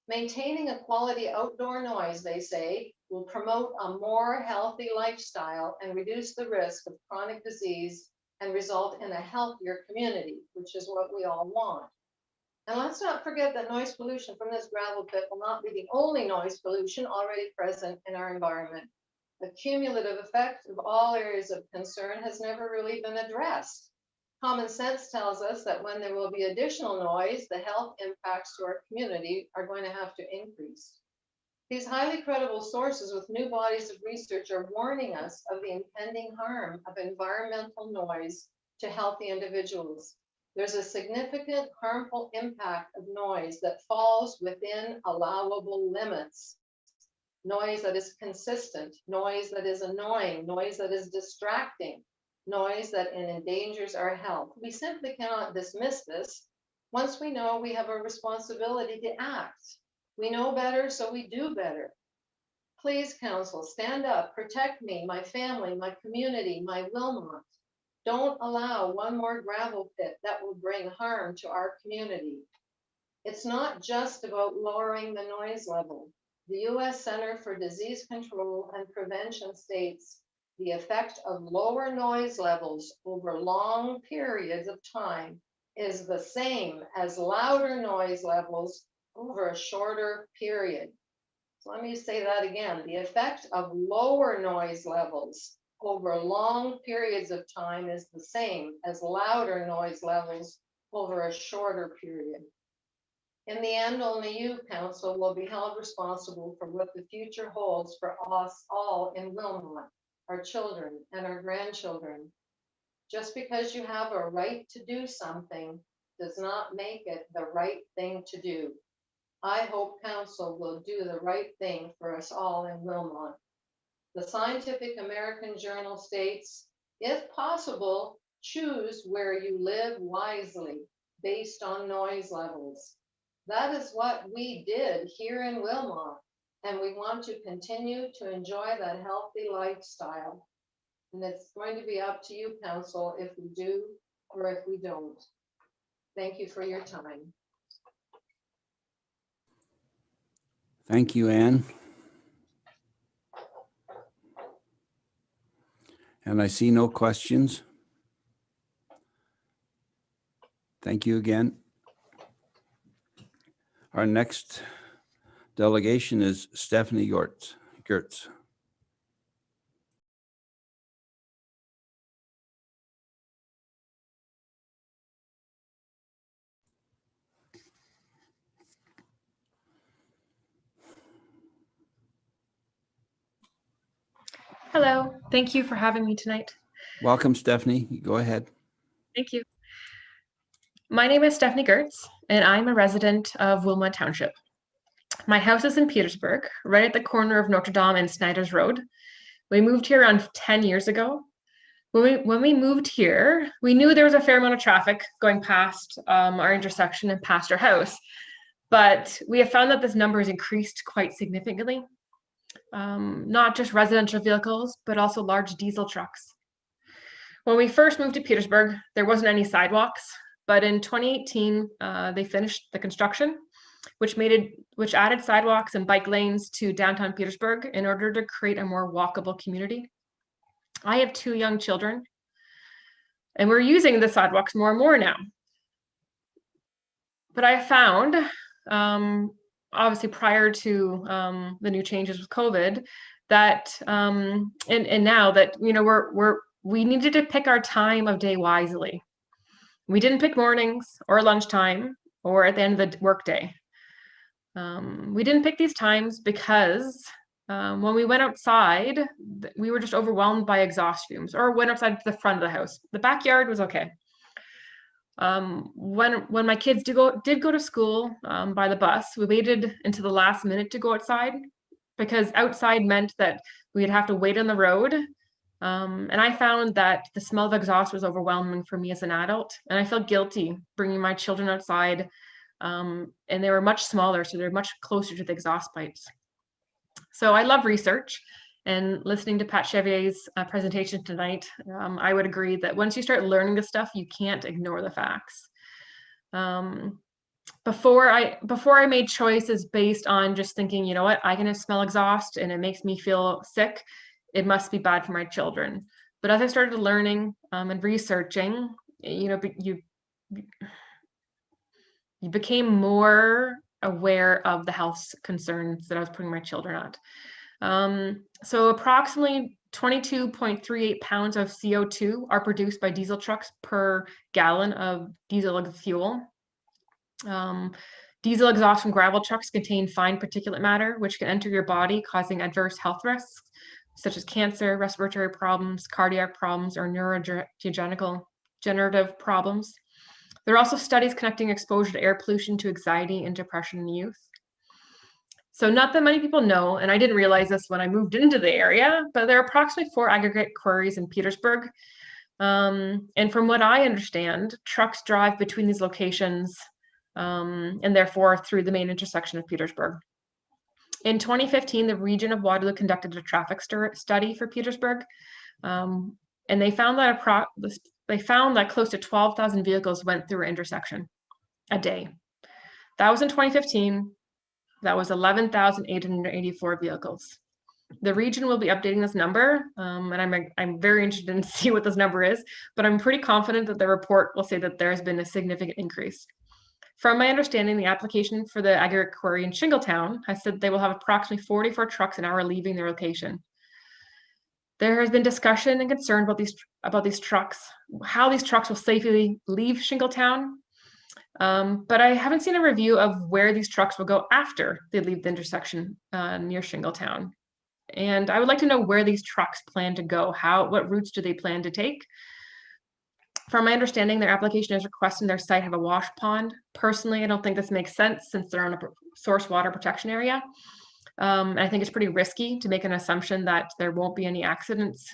S8: Maintaining a quality outdoor noise, they say, will promote a more healthy lifestyle and reduce the risk of chronic disease and result in a healthier community, which is what we all want. And let's not forget that noise pollution from this gravel pit will not be the only noise pollution already present in our environment. The cumulative effect of all areas of concern has never really been addressed. Common sense tells us that when there will be additional noise, the health impacts to our community are going to have to increase. These highly credible sources with new bodies of research are warning us of the impending harm of environmental noise to healthy individuals. There's a significant harmful impact of noise that falls within allowable limits. Noise that is consistent, noise that is annoying, noise that is distracting, noise that endangers our health. We simply cannot dismiss this. Once we know, we have a responsibility to act. We know better, so we do better. Please, Council, stand up, protect me, my family, my community, my Wilmot. Don't allow one more gravel pit that will bring harm to our community. It's not just about lowering the noise level. The U.S. Center for Disease Control and Prevention states the effect of lower noise levels over long periods of time is the same as louder noise levels over a shorter period. So let me say that again. The effect of lower noise levels over long periods of time is the same as louder noise levels over a shorter period. In the end, only you, Council, will be held responsible for what the future holds for us all in Wilmot, our children and our grandchildren. Just because you have a right to do something does not make it the right thing to do. I hope Council will do the right thing for us all in Wilmot. The Scientific American Journal states, if possible, choose where you live wisely based on noise levels. That is what we did here in Wilmot, and we want to continue to enjoy that healthy lifestyle. And it's going to be up to you, Council, if we do or if we don't. Thank you for your time.
S1: Thank you, Anne. And I see no questions. Thank you again. Our next delegation is Stephanie Gortz.
S10: Hello, thank you for having me tonight.
S1: Welcome, Stephanie. Go ahead.
S10: Thank you. My name is Stephanie Gortz, and I'm a resident of Wilmot Township. My house is in Petersburg, right at the corner of Notre Dame and Snyder's Road. We moved here around 10 years ago. When we moved here, we knew there was a fair amount of traffic going past our intersection and past our house, but we have found that this number has increased quite significantly. Not just residential vehicles, but also large diesel trucks. When we first moved to Petersburg, there wasn't any sidewalks, but in 2018, they finished the construction, which added sidewalks and bike lanes to downtown Petersburg in order to create a more walkable community. I have 2 young children, and we're using the sidewalks more and more now. But I found, obviously prior to the new changes with COVID, that and now that we needed to pick our time of day wisely. We didn't pick mornings or lunchtime or at the end of the workday. We didn't pick these times because when we went outside, we were just overwhelmed by exhaust fumes, or went outside to the front of the house. The backyard was okay. When my kids did go to school by the bus, we waited until the last minute to go outside, because outside meant that we'd have to wait on the road. And I found that the smell of exhaust was overwhelming for me as an adult, and I felt guilty bringing my children outside. And they were much smaller, so they're much closer to the exhaust pipes. So I love research, and listening to Pat Chevalier's presentation tonight, I would agree that once you start learning this stuff, you can't ignore the facts. Before I made choices based on just thinking, you know what, I can smell exhaust and it makes me feel sick, it must be bad for my children. But as I started learning and researching, you know, you became more aware of the health concerns that I was putting my children at. So approximately 22.38 pounds of CO2 are produced by diesel trucks per gallon of diesel fuel. Diesel exhaust from gravel trucks contain fine particulate matter, which can enter your body, causing adverse health risks, such as cancer, respiratory problems, cardiac problems, or neurodegenerative problems. There are also studies connecting exposure to air pollution to anxiety and depression in youth. So not that many people know, and I didn't realize this when I moved into the area, but there are approximately 4 aggregate quarries in Petersburg. And from what I understand, trucks drive between these locations and therefore through the main intersection of Petersburg. In 2015, the region of Waterloo conducted a traffic study for Petersburg, and they found that close to 12,000 vehicles went through an intersection a day. That was in 2015. That was 11,884 vehicles. The region will be updating this number, and I'm very interested in see what this number is, but I'm pretty confident that the report will say that there has been a significant increase. From my understanding, the application for the aggregate quarry in Shingletown has said they will have approximately 44 trucks an hour leaving their location. There has been discussion and concern about these trucks, how these trucks will safely leave Shingletown. But I haven't seen a review of where these trucks will go after they leave the intersection near Shingletown. And I would like to know where these trucks plan to go. What routes do they plan to take? From my understanding, their application is requesting their site have a wash pond. Personally, I don't think this makes sense since they're on a source water protection area. I think it's pretty risky to make an assumption that there won't be any accidents.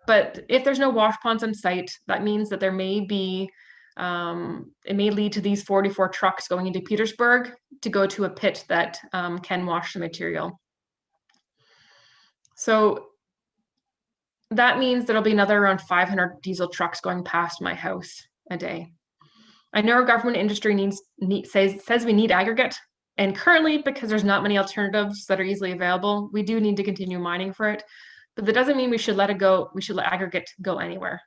S10: But if there's no wash ponds on site, that means that there may be, it may lead to these 44 trucks going into Petersburg to go to a pit that can wash the material. So that means there'll be another around 500 diesel trucks going past my house a day. I know our government industry says we need aggregate, and currently, because there's not many alternatives that are easily available, we do need to continue mining for it. But that doesn't mean we should let it go. We should let aggregate go anywhere.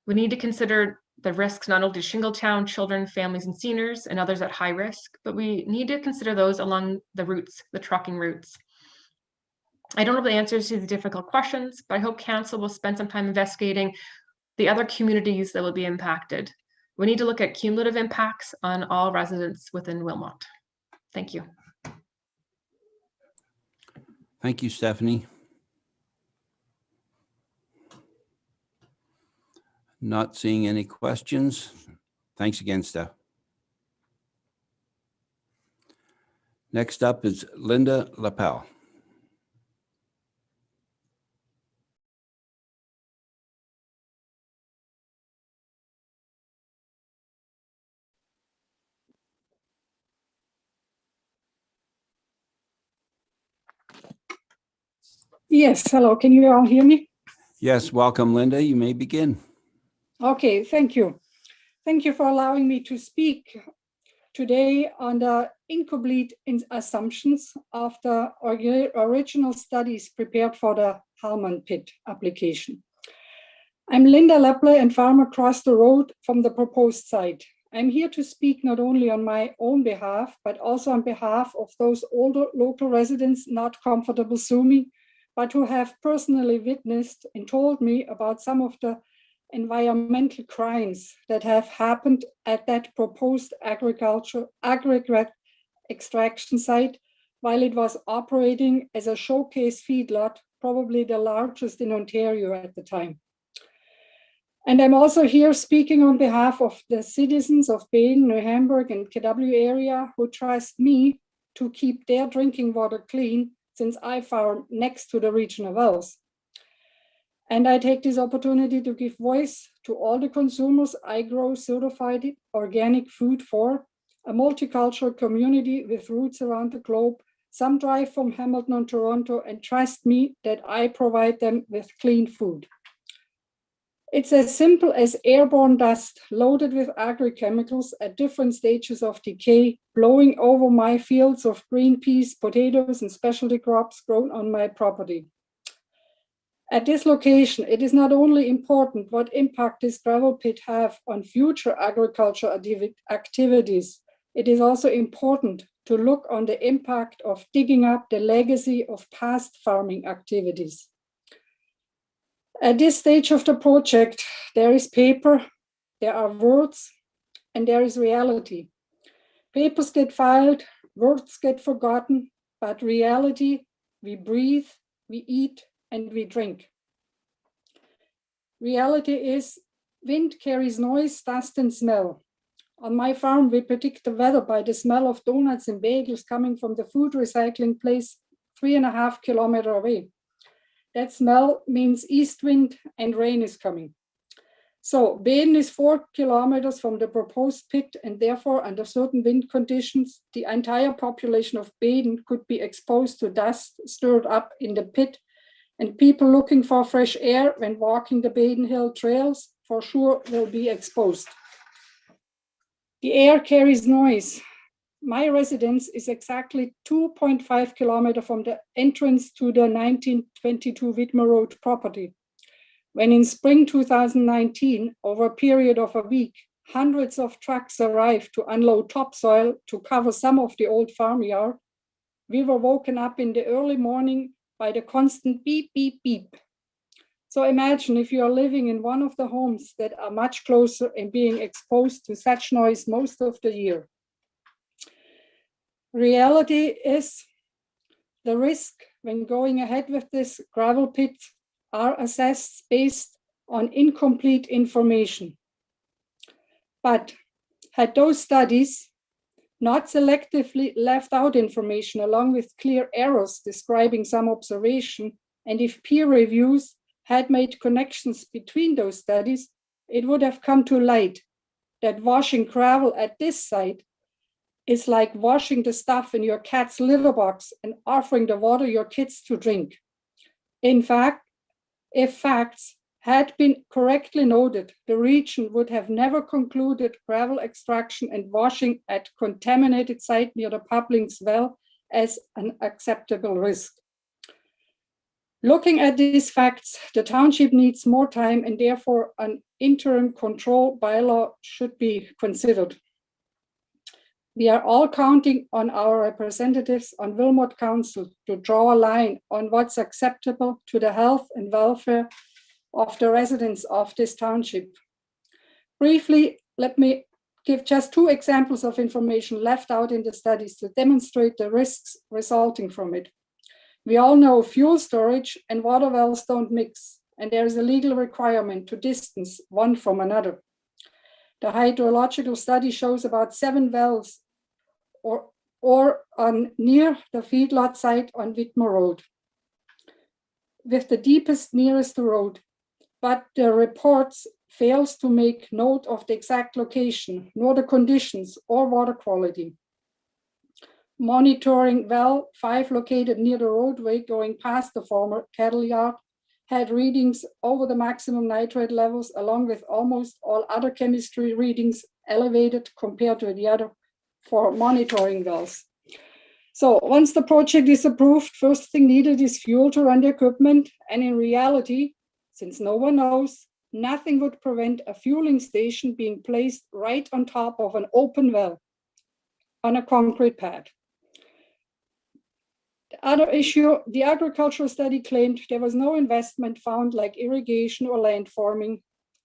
S10: We need to consider the risks not only to Shingletown, children, families, and seniors, and others at high risk, but we need to consider those along the routes, the trucking routes. I don't know the answers to the difficult questions, but I hope Council will spend some time investigating the other communities that will be impacted. We need to look at cumulative impacts on all residents within Wilmot. Thank you.
S1: Thank you, Stephanie. Not seeing any questions. Thanks again, Steph. Next up is Linda Lapel.
S11: Yes, hello, can you all hear me?
S1: Yes, welcome, Linda. You may begin.
S11: Okay, thank you. Thank you for allowing me to speak today on the incomplete assumptions of the original studies prepared for the Harnock pit application. I'm Linda Lapel and farm across the road from the proposed site. I'm here to speak not only on my own behalf, but also on behalf of those older local residents not comfortable suing, but who have personally witnessed and told me about some of the environmental crimes that have happened at that proposed aggregate extraction site while it was operating as a showcase feedlot, probably the largest in Ontario at the time. And I'm also here speaking on behalf of the citizens of Baden, New Hamburg, and KW area who trust me to keep their drinking water clean, since I farm next to the regional wells. And I take this opportunity to give voice to all the consumers I grow certified organic food for, a multicultural community with roots around the globe. Some drive from Hamilton and Toronto and trust me that I provide them with clean food. It's as simple as airborne dust loaded with agri-chemicals at different stages of decay, blowing over my fields of green peas, potatoes, and specialty crops grown on my property. At this location, it is not only important what impact this gravel pit have on future agriculture activities, it is also important to look on the impact of digging up the legacy of past farming activities. At this stage of the project, there is paper, there are words, and there is reality. Papers get filed, words get forgotten, but reality, we breathe, we eat, and we drink. Reality is wind carries noise, dust, and smell. On my farm, we predict the weather by the smell of donuts and bagels coming from the food recycling place 3.5 kilometers away. That smell means east wind and rain is coming. So Baden is 4 kilometers from the proposed pit, and therefore under certain wind conditions, the entire population of Baden could be exposed to dust stirred up in the pit, and people looking for fresh air when walking the Baden Hill trails for sure will be exposed. The air carries noise. My residence is exactly 2.5 kilometers from the entrance to the 1922 Whitmer Road property. When in spring 2019, over a period of a week, hundreds of trucks arrived to unload topsoil to cover some of the old farmyard, we were woken up in the early morning by the constant beep, beep, beep. So imagine if you are living in one of the homes that are much closer and being exposed to such noise most of the year. Reality is the risk when going ahead with this gravel pit are assessed based on incomplete information. But had those studies not selectively left out information along with clear errors describing some observation, and if peer reviews had made connections between those studies, it would have come to light that washing gravel at this site is like washing the stuff in your cat's litter box and offering the water your kids to drink. In fact, if facts had been correctly noted, the region would have never concluded gravel extraction and washing at contaminated site near the Publing's well as an acceptable risk. Looking at these facts, the township needs more time and therefore an interim control bylaw should be considered. We are all counting on our representatives on Wilmot Council to draw a line on what's acceptable to the health and welfare of the residents of this township. Briefly, let me give just 2 examples of information left out in the studies to demonstrate the risks resulting from it. We all know fuel storage and water wells don't mix, and there is a legal requirement to distance one from another. The hydrological study shows about 7 wells or on near the feedlot site on Whitmer Road, with the deepest nearest to road. But the reports fails to make note of the exact location, nor the conditions or water quality. Monitoring well 5 located near the roadway going past the former cattle yard had readings over the maximum nitrate levels along with almost all other chemistry readings elevated compared to the other 4 monitoring wells. So once the project is approved, first thing needed is fuel to run the equipment, and in reality, since no one knows, nothing would prevent a fueling station being placed right on top of an open well on a concrete pad. The other issue, the agricultural study claimed there was no investment found like irrigation or land farming.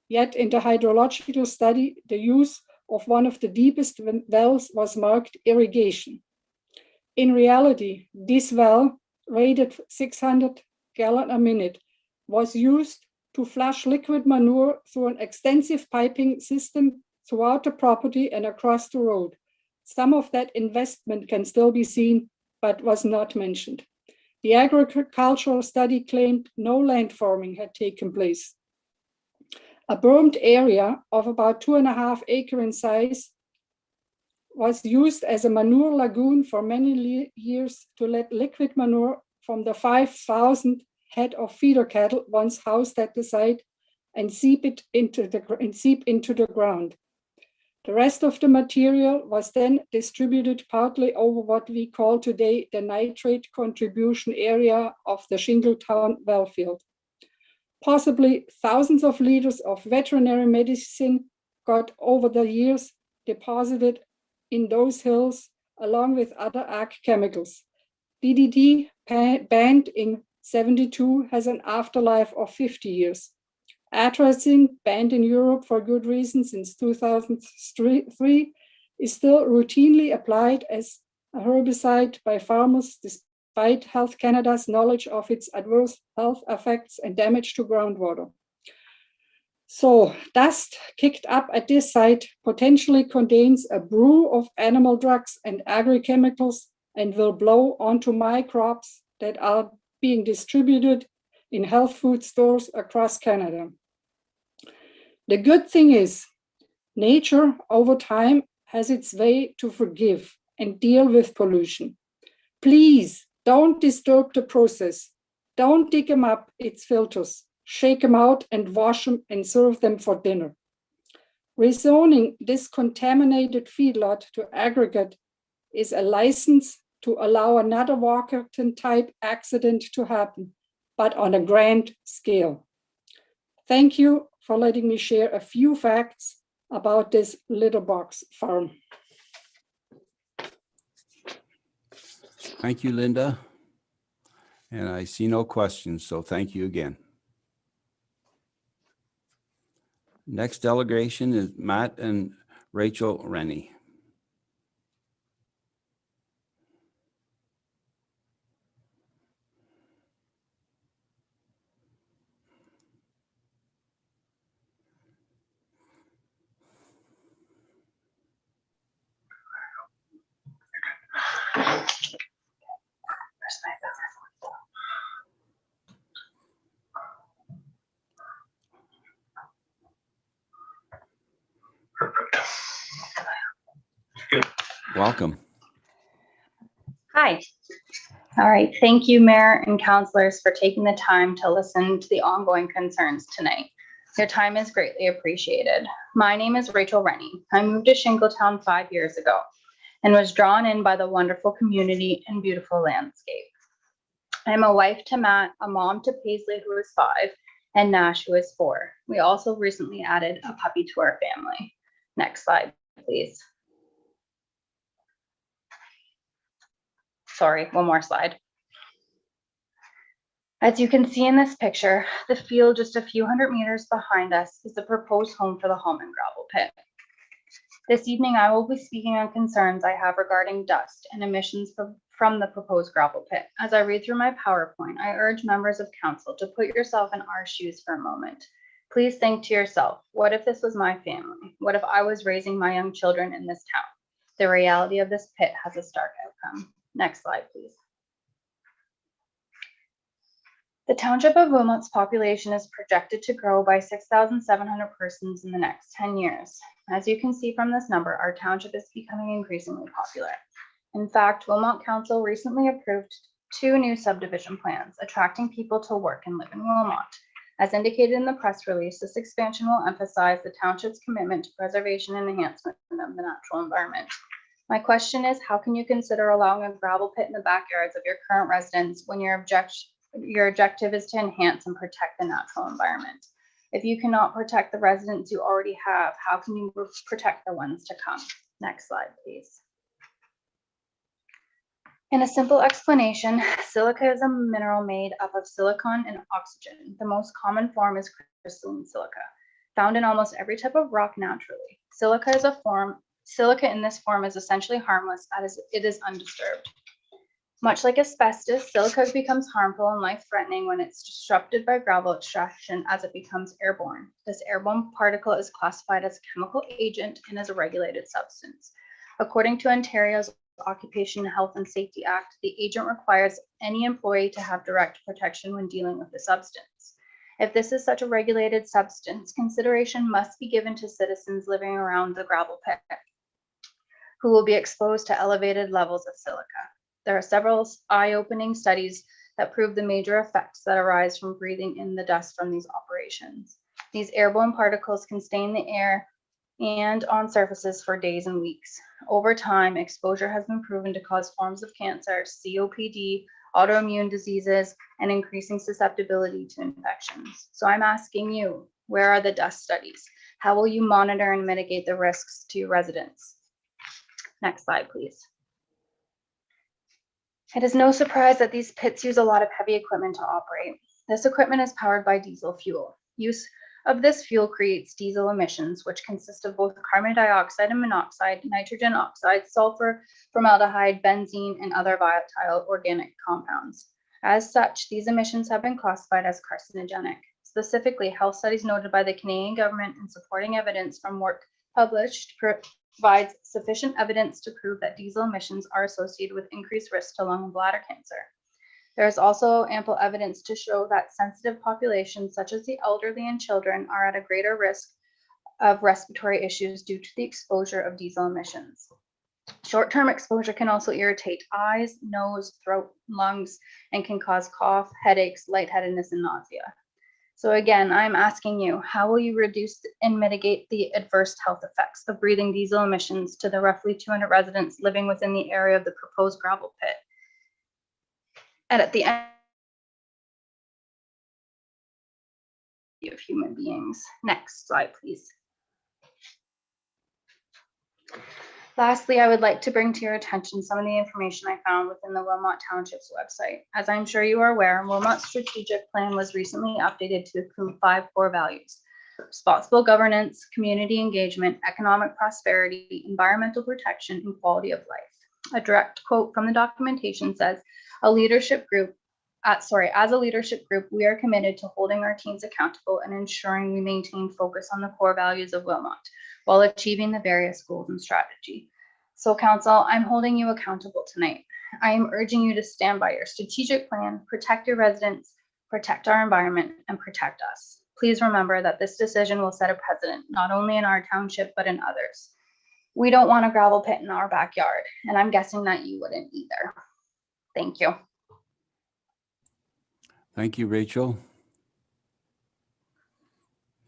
S11: Yet in the hydrological study, the use of one of the deepest wells was marked irrigation. In reality, this well, rated 600 gallons a minute, was used to flush liquid manure through an extensive piping system throughout the property and across the road. Some of that investment can still be seen, but was not mentioned. The agricultural study claimed no landforming had taken place. A bermed area of about 2.5 acres in size was used as a manure lagoon for many years to let liquid manure from the 5,000 head of feeder cattle once housed at the site and seep into the ground. The rest of the material was then distributed partly over what we call today the nitrate contribution area of the Shingletown well field. Possibly thousands of liters of veterinary medicine got over the years deposited in those hills along with other ag chemicals. DDT banned in 1972 has an afterlife of 50 years. Atrazine, banned in Europe for good reason since 2003, is still routinely applied as a herbicide by farmers despite Health Canada's knowledge of its adverse health effects and damage to groundwater. So, dust kicked up at this site potentially contains a brew of animal drugs and agri-chemicals and will blow onto my crops that are being distributed in health food stores across Canada. The good thing is, nature over time has its way to forgive and deal with pollution. Please don't disturb the process. Don't dig them up, its filters. Shake them out and wash them and serve them for dinner. Rezoning this contaminated feedlot to aggregate is a license to allow another Walkerton-type accident to happen, but on a grand scale. Thank you for letting me share a few facts about this litter box farm.
S1: Thank you, Linda. And I see no questions, so thank you again. Next delegation is Matt and Rachel Rennie. Welcome.
S12: Hi. All right. Thank you, Mayor and councilors, for taking the time to listen to the ongoing concerns tonight. Your time is greatly appreciated. My name is Rachel Rennie. I moved to Shingletown 5 years ago and was drawn in by the wonderful community and beautiful landscape. I'm a wife to Matt, a mom to Paisley, who is 5, and Nash, who is 4. We also recently added a puppy to our family. Next slide, please. Sorry, one more slide. As you can see in this picture, the field just a few hundred meters behind us is the proposed home for the Hallman gravel pit. This evening, I will be speaking on concerns I have regarding dust and emissions from the proposed gravel pit. As I read through my PowerPoint, I urge members of council to put yourself in our shoes for a moment. Please think to yourself, what if this was my family? What if I was raising my young children in this town? The reality of this pit has a stark outcome. Next slide, please. The Township of Wilmot's population is projected to grow by 6,700 persons in the next 10 years. As you can see from this number, our township is becoming increasingly popular. In fact, Wilmot Council recently approved 2 new subdivision plans, attracting people to work and live in Wilmot. As indicated in the press release, this expansion will emphasize the township's commitment to preservation and enhancement of the natural environment. My question is, how can you consider allowing a gravel pit in the backyards of your current residents when your objective is to enhance and protect the natural environment? If you cannot protect the residents you already have, how can you protect the ones to come? Next slide, please. In a simple explanation, silica is a mineral made up of silicon and oxygen. The most common form is crystalline silica, found in almost every type of rock naturally. Silica in this form is essentially harmless as it is undisturbed. Much like asbestos, silica becomes harmful and life-threatening when it's disrupted by gravel extraction as it becomes airborne. This airborne particle is classified as a chemical agent and is a regulated substance. According to Ontario's Occupational Health and Safety Act, the agent requires any employee to have direct protection when dealing with the substance. If this is such a regulated substance, consideration must be given to citizens living around the gravel pit who will be exposed to elevated levels of silica. There are several eye-opening studies that prove the major effects that arise from breathing in the dust from these operations. These airborne particles can stain the air and on surfaces for days and weeks. Over time, exposure has been proven to cause forms of cancer, COPD, autoimmune diseases, and increasing susceptibility to infections. So I'm asking you, where are the dust studies? How will you monitor and mitigate the risks to your residents? Next slide, please. It is no surprise that these pits use a lot of heavy equipment to operate. This equipment is powered by diesel fuel. Use of this fuel creates diesel emissions, which consist of both carbon dioxide and monoxide, nitrogen oxide, sulfur, formaldehyde, benzene, and other volatile organic compounds. As such, these emissions have been classified as carcinogenic. Specifically, health studies noted by the Canadian government and supporting evidence from work published provides sufficient evidence to prove that diesel emissions are associated with increased risk to lung and bladder cancer. There is also ample evidence to show that sensitive populations, such as the elderly and children, are at a greater risk of respiratory issues due to the exposure of diesel emissions. Short-term exposure can also irritate eyes, nose, throat, lungs, and can cause cough, headaches, lightheadedness, and nausea. So again, I'm asking you, how will you reduce and mitigate the adverse health effects of breathing diesel emissions to the roughly 200 residents living within the area of the proposed gravel pit? And at the end of human beings. Next slide, please. Lastly, I would like to bring to your attention some of the information I found within the Wilmot Township's website. As I'm sure you are aware, Wilmot's strategic plan was recently updated to include 5 core values: responsible governance, community engagement, economic prosperity, environmental protection, and quality of life. A direct quote from the documentation says, as a leadership group, we are committed to holding our teams accountable and ensuring we maintain focus on the core values of Wilmot while achieving the various goals and strategy. So Council, I'm holding you accountable tonight. I am urging you to stand by your strategic plan, protect your residents, protect our environment, and protect us. Please remember that this decision will set a precedent, not only in our township, but in others. We don't want a gravel pit in our backyard, and I'm guessing that you wouldn't either. Thank you.
S1: Thank you, Rachel.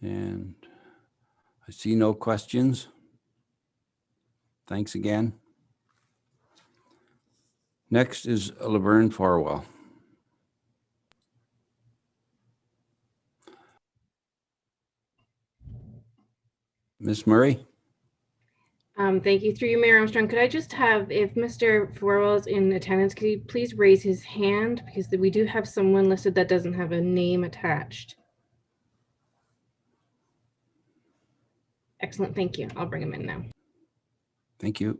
S1: And I see no questions. Thanks again. Next is Laverne Farwell. Ms. Murray?
S13: Thank you. Through you, Mayor Armstrong, could I just have, if Mr. Farwell is in attendance, could he please raise his hand, because we do have someone listed that doesn't have a name attached. Excellent. Thank you. I'll bring him in now.
S1: Thank you.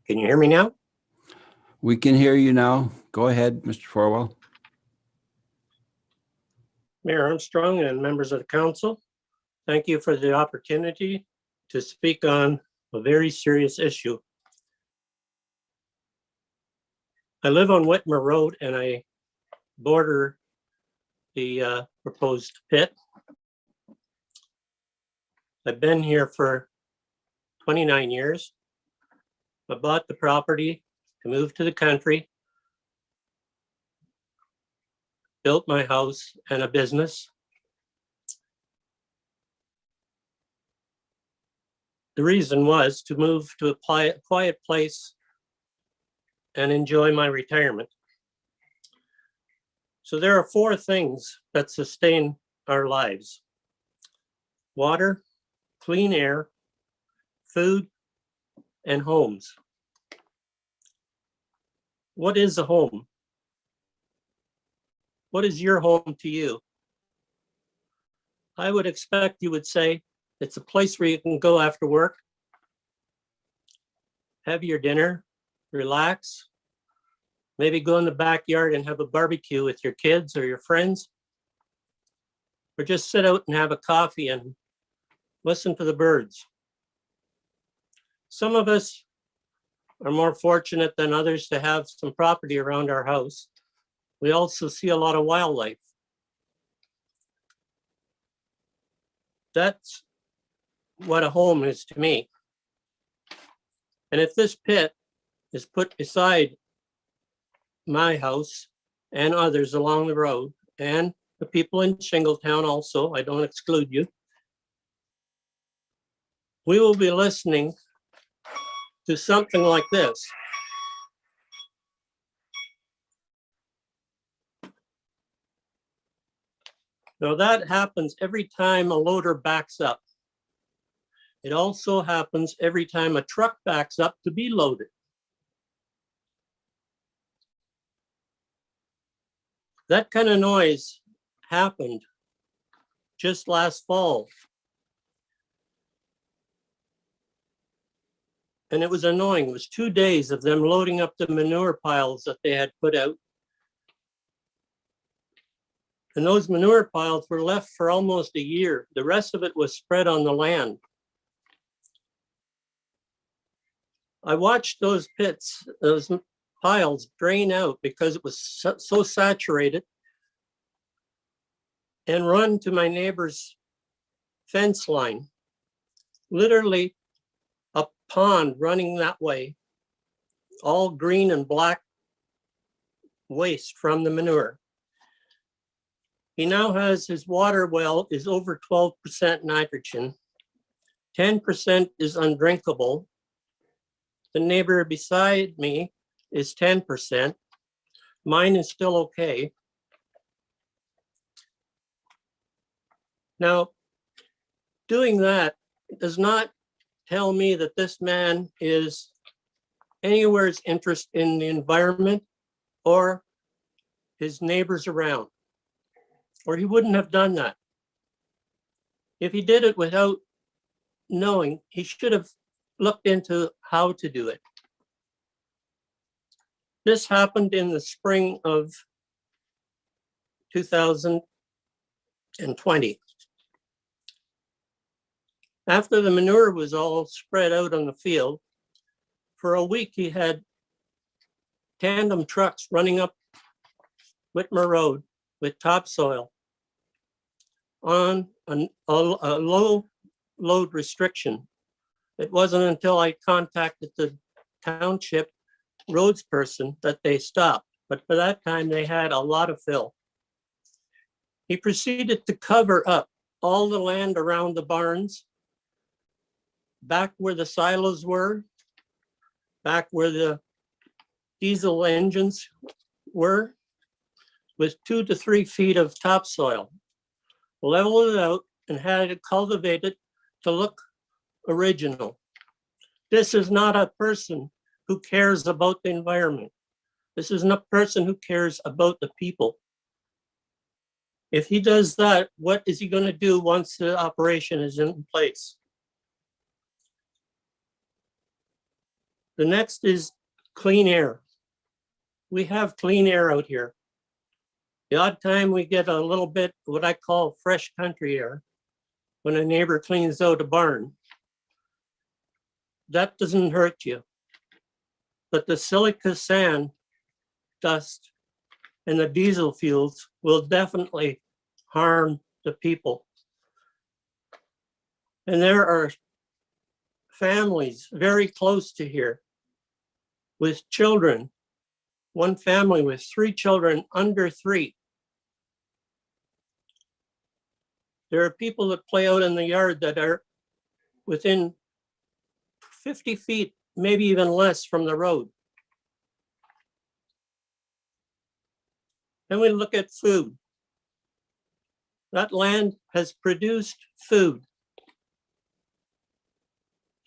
S14: Can you hear me now?
S1: We can hear you now. Go ahead, Mr. Farwell.
S14: Mayor Armstrong and members of the council, thank you for the opportunity to speak on a very serious issue. I live on Whitmer Road and I border the proposed pit. I've been here for 29 years. I bought the property to move to the country, built my house and a business. The reason was to move to a quiet place and enjoy my retirement. So there are 4 things that sustain our lives: water, clean air, food, and homes. What is a home? What is your home to you? I would expect you would say it's a place where you can go after work, have your dinner, relax, maybe go in the backyard and have a barbecue with your kids or your friends, or just sit out and have a coffee and listen to the birds. Some of us are more fortunate than others to have some property around our house. We also see a lot of wildlife. That's what a home is to me. And if this pit is put beside my house and others along the road, and the people in Shingletown also, I don't exclude you, we will be listening to something like this. Now that happens every time a loader backs up. It also happens every time a truck backs up to be loaded. That kind of noise happened just last fall. And it was annoying. It was 2 days of them loading up the manure piles that they had put out. And those manure piles were left for almost a year. The rest of it was spread on the land. I watched those pits, those piles drain out because it was so saturated, and run to my neighbor's fence line. Literally a pond running that way, all green and black waste from the manure. He now has his water well is over 12% nitrogen, 10% is undrinkable. The neighbor beside me is 10%. Mine is still okay. Now, doing that does not tell me that this man is anywhere interested in the environment or his neighbors around, or he wouldn't have done that. If he did it without knowing, he should have looked into how to do it. This happened in the spring of 2020. After the manure was all spread out on the field, for a week he had tandem trucks running up Whitmer Road with topsoil on a low load restriction. It wasn't until I contacted the township roads person that they stopped, but for that time they had a lot of fill. He proceeded to cover up all the land around the barns, back where the silos were, back where the diesel engines were, with 2 to 3 feet of topsoil, leveled it out and had it cultivated to look original. This is not a person who cares about the environment. This is not a person who cares about the people. If he does that, what is he going to do once the operation is in place? The next is clean air. We have clean air out here. The odd time we get a little bit what I call fresh country air when a neighbor cleans out a barn. That doesn't hurt you. But the silica sand dust and the diesel fuels will definitely harm the people. And there are families very close to here with children, one family with 3 children under 3. There are people that play out in the yard that are within 50 feet, maybe even less from the road. Then we look at food. That land has produced food.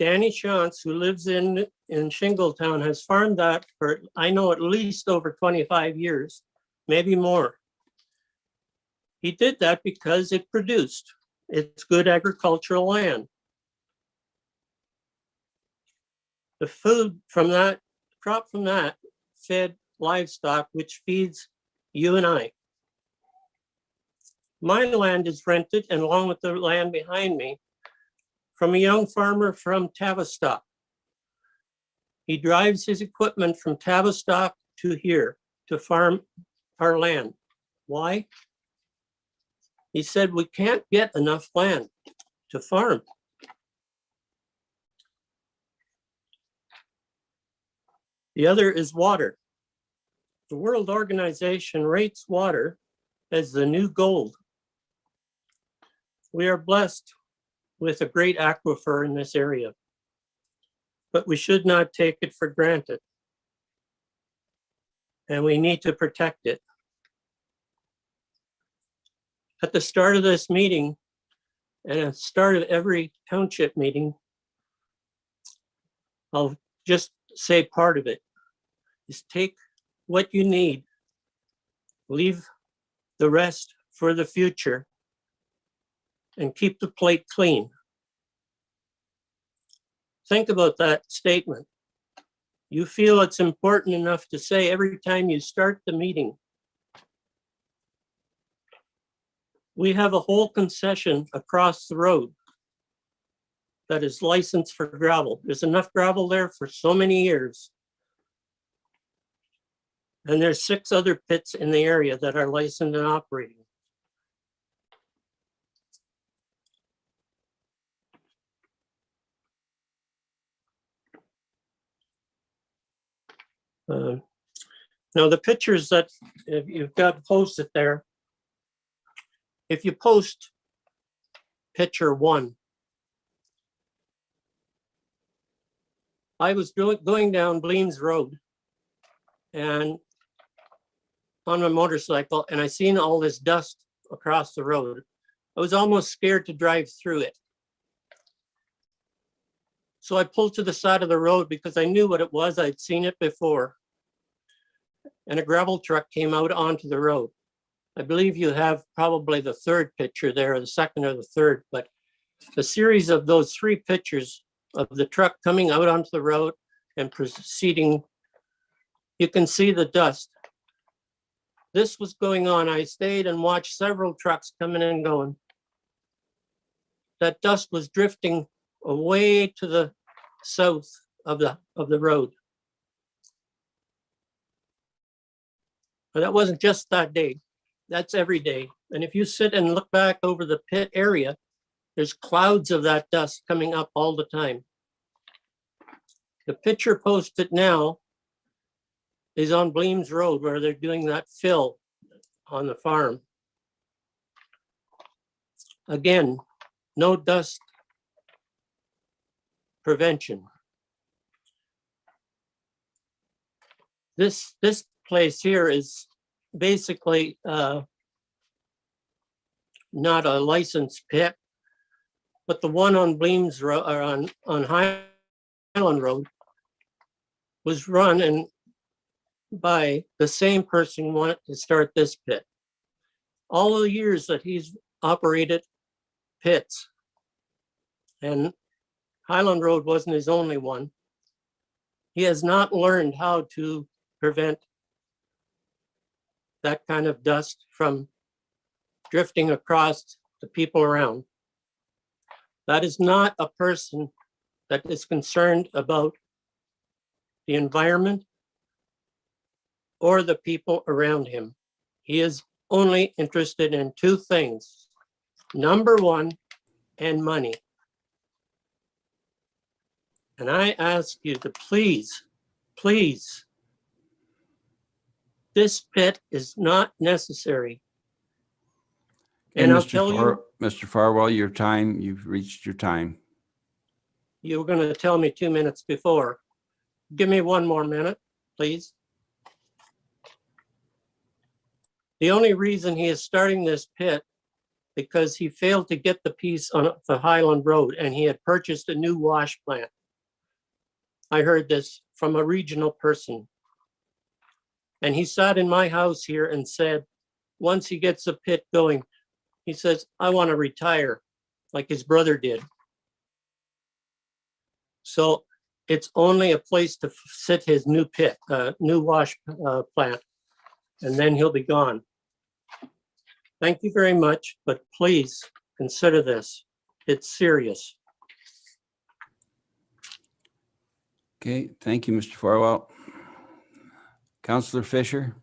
S14: Danny Shantz, who lives in Shingletown, has farmed that for, I know, at least over 25 years, maybe more. He did that because it produced. It's good agricultural land. The food from that, crop from that, fed livestock, which feeds you and I. My land is rented, and along with the land behind me, from a young farmer from Tavistock. He drives his equipment from Tavistock to here to farm our land. Why? He said, we can't get enough land to farm. The other is water. The World Organization rates water as the new gold. We are blessed with a great aquifer in this area, but we should not take it for granted. And we need to protect it. At the start of this meeting, and at the start of every township meeting, I'll just say part of it is take what you need, leave the rest for the future, and keep the plate clean. Think about that statement. You feel it's important enough to say every time you start the meeting. We have a whole concession across the road that is licensed for gravel. There's enough gravel there for so many years. And there's 6 other pits in the area that are licensed and operating. Now the pictures that you've got posted there, if you post picture 1, I was going down Bleens Road and on my motorcycle, and I seen all this dust across the road. I was almost scared to drive through it. So I pulled to the side of the road because I knew what it was. I'd seen it before. And a gravel truck came out onto the road. I believe you have probably the 3rd picture there, or the 2nd or the 3rd, but the series of those 3 pictures of the truck coming out onto the road and proceeding, you can see the dust. This was going on. I stayed and watched several trucks coming and going. That dust was drifting away to the south of the road. But that wasn't just that day. That's every day. And if you sit and look back over the pit area, there's clouds of that dust coming up all the time. The picture posted now is on Bleens Road, where they're doing that fill on the farm. Again, no dust prevention. This place here is basically not a licensed pit, but the one on Bleens Road, or on Highland Road, was run and by the same person who wanted to start this pit. All the years that he's operated pits, and Highland Road wasn't his only one, he has not learned how to prevent that kind of dust from drifting across the people around. That is not a person that is concerned about the environment or the people around him. He is only interested in 2 things. Number 1, and money. And I ask you to please, please, this pit is not necessary. And I'll tell you,
S1: Mr. Farwell, your time, you've reached your time.
S14: You were going to tell me 2 minutes before. Give me 1 more minute, please. The only reason he is starting this pit because he failed to get the piece on the Highland Road and he had purchased a new wash plant. I heard this from a regional person. And he sat in my house here and said, once he gets the pit going, he says, I want to retire like his brother did. So it's only a place to sit his new pit, new wash plant, and then he'll be gone. Thank you very much, but please consider this. It's serious.
S1: Okay, thank you, Mr. Farwell. Councillor Fisher.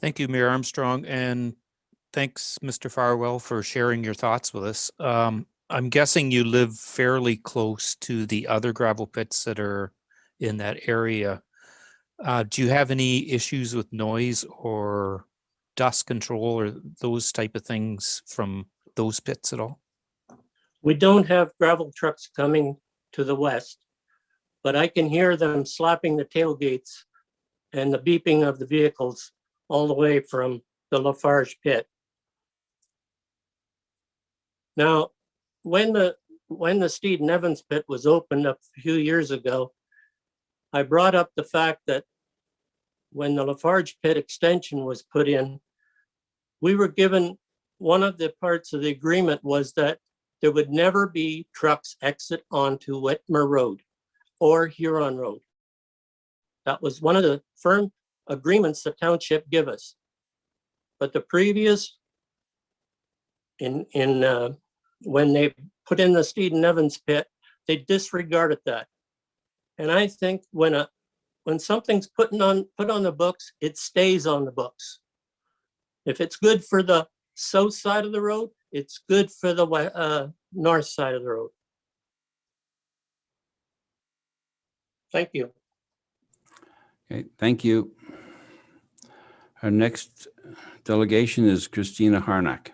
S15: Thank you, Mayor Armstrong, and thanks, Mr. Farwell, for sharing your thoughts with us. I'm guessing you live fairly close to the other gravel pits that are in that area. Do you have any issues with noise or dust control or those type of things from those pits at all?
S14: We don't have gravel trucks coming to the west, but I can hear them slapping the tailgates and the beeping of the vehicles all the way from the Lafarge pit. Now, when the Steed and Evans pit was opened up a few years ago, I brought up the fact that when the Lafarge pit extension was put in, we were given, one of the parts of the agreement was that there would never be trucks exit onto Whitmer Road or Huron Road. That was one of the firm agreements the township give us. But the previous, when they put in the Steed and Evans pit, they disregarded that. And I think when something's put on the books, it stays on the books. If it's good for the south side of the road, it's good for the north side of the road. Thank you.
S1: Okay, thank you. Our next delegation is Christina Harnock.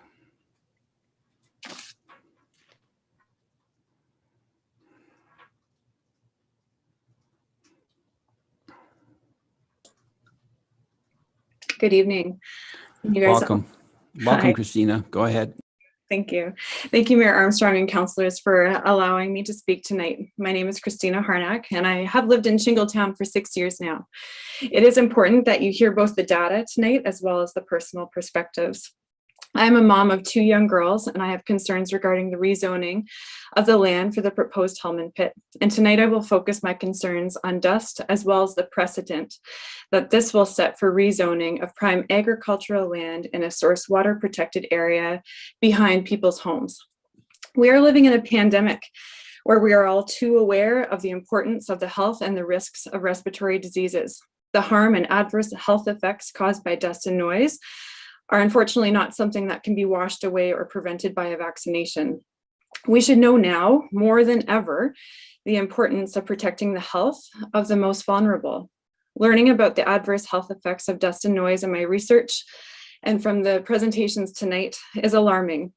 S16: Good evening. You guys
S1: Welcome. Welcome,
S16: Hi.
S1: Christina. Go ahead.
S16: Thank you. Thank you, Mayor Armstrong and councillors, for allowing me to speak tonight. My name is Christina Harnock, and I have lived in Shingletown for 6 years now. It is important that you hear both the data tonight as well as the personal perspectives. I'm a mom of 2 young girls, and I have concerns regarding the rezoning of the land for the proposed Hellman pit. And tonight I will focus my concerns on dust as well as the precedent that this will set for rezoning of prime agricultural land in a source water protected area behind people's homes. We are living in a pandemic where we are all too aware of the importance of the health and the risks of respiratory diseases. The harm and adverse health effects caused by dust and noise are unfortunately not something that can be washed away or prevented by a vaccination. We should know now, more than ever, the importance of protecting the health of the most vulnerable. Learning about the adverse health effects of dust and noise in my research and from the presentations tonight is alarming.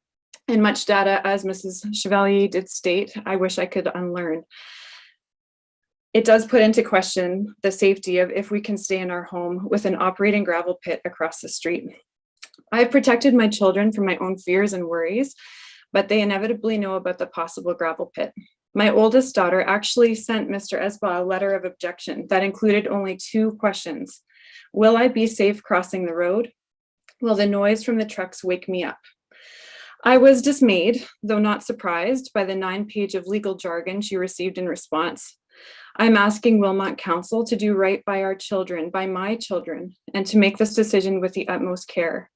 S16: And much data, as Mrs. Chevalier did state, I wish I could unlearn. It does put into question the safety of if we can stay in our home with an operating gravel pit across the street. I've protected my children from my own fears and worries, but they inevitably know about the possible gravel pit. My oldest daughter actually sent Mr. Esba a letter of objection that included only 2 questions. Will I be safe crossing the road? Will the noise from the trucks wake me up? I was dismayed, though not surprised, by the 9-page of legal jargon she received in response. I'm asking Wilmot Council to do right by our children, by my children, and to make this decision with the utmost care.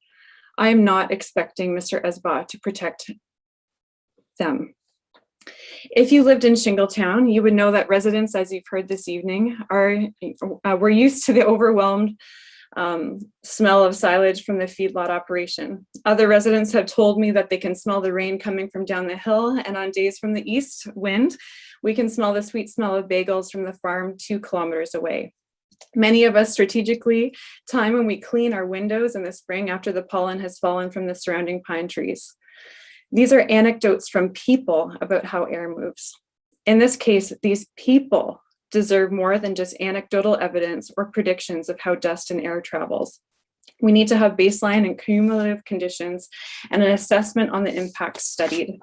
S16: I am not expecting Mr. Esba to protect them. If you lived in Shingletown, you would know that residents, as you've heard this evening, were used to the overwhelmed smell of silage from the feedlot operation. Other residents have told me that they can smell the rain coming from down the hill, and on days from the east wind, we can smell the sweet smell of bagels from the farm 2 kilometers away. Many of us strategically time when we clean our windows in the spring after the pollen has fallen from the surrounding pine trees. These are anecdotes from people about how air moves. In this case, these people deserve more than just anecdotal evidence or predictions of how dust and air travels. We need to have baseline and cumulative conditions and an assessment on the impacts studied.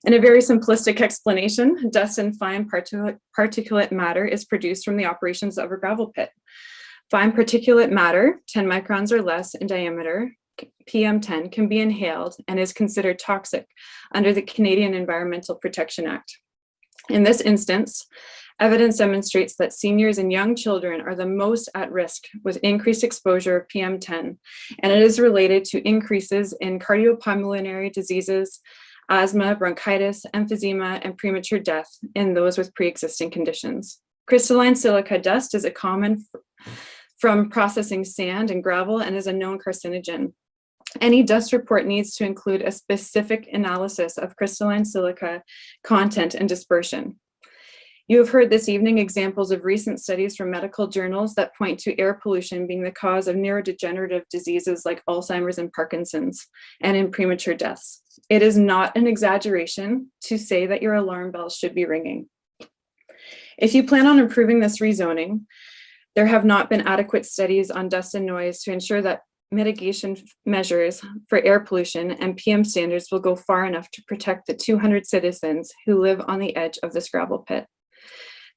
S16: In a very simplistic explanation, dust and fine particulate matter is produced from the operations of a gravel pit. Fine particulate matter, 10 microns or less in diameter, PM10, can be inhaled and is considered toxic under the Canadian Environmental Protection Act. In this instance, evidence demonstrates that seniors and young children are the most at risk with increased exposure of PM10, and it is related to increases in cardiopulmonary diseases, asthma, bronchitis, emphysema, and premature death in those with pre-existing conditions. Crystalline silica dust is a common from processing sand and gravel and is a known carcinogen. Any dust report needs to include a specific analysis of crystalline silica content and dispersion. You have heard this evening examples of recent studies from medical journals that point to air pollution being the cause of neurodegenerative diseases like Alzheimer's and Parkinson's, and in premature deaths. It is not an exaggeration to say that your alarm bells should be ringing. If you plan on improving this rezoning, there have not been adequate studies on dust and noise to ensure that mitigation measures for air pollution and PM standards will go far enough to protect the 200 citizens who live on the edge of this gravel pit.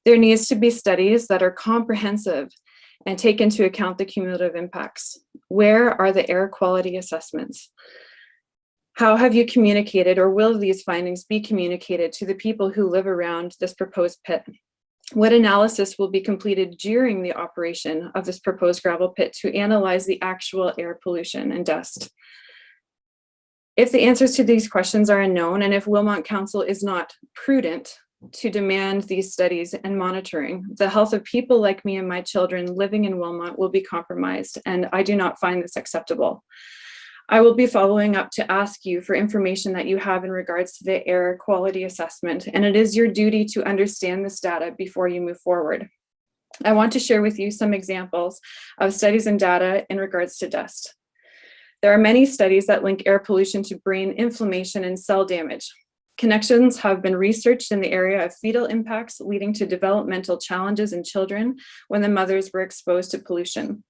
S16: There needs to be studies that are comprehensive and take into account the cumulative impacts. Where are the air quality assessments? How have you communicated, or will these findings be communicated to the people who live around this proposed pit? What analysis will be completed during the operation of this proposed gravel pit to analyze the actual air pollution and dust? If the answers to these questions are unknown, and if Wilmot Council is not prudent to demand these studies and monitoring, the health of people like me and my children living in Wilmot will be compromised, and I do not find this acceptable. I will be following up to ask you for information that you have in regards to the air quality assessment, and it is your duty to understand this data before you move forward. I want to share with you some examples of studies and data in regards to dust. There are many studies that link air pollution to brain inflammation and cell damage. Connections have been researched in the area of fetal impacts leading to developmental challenges in children when the mothers were exposed to pollution.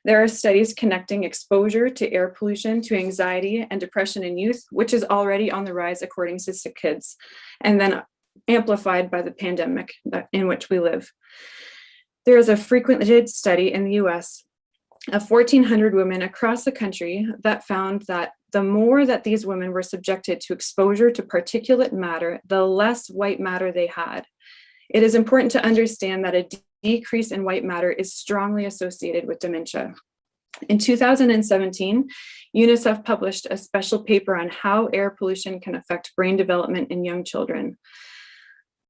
S16: There are studies connecting exposure to air pollution to anxiety and depression in youth, which is already on the rise according to Sick Kids, and then amplified by the pandemic in which we live. There is a frequented study in the US of 1,400 women across the country that found that the more that these women were subjected to exposure to particulate matter, the less white matter they had. It is important to understand that a decrease in white matter is strongly associated with dementia. In 2017, UNICEF published a special paper on how air pollution can affect brain development in young children.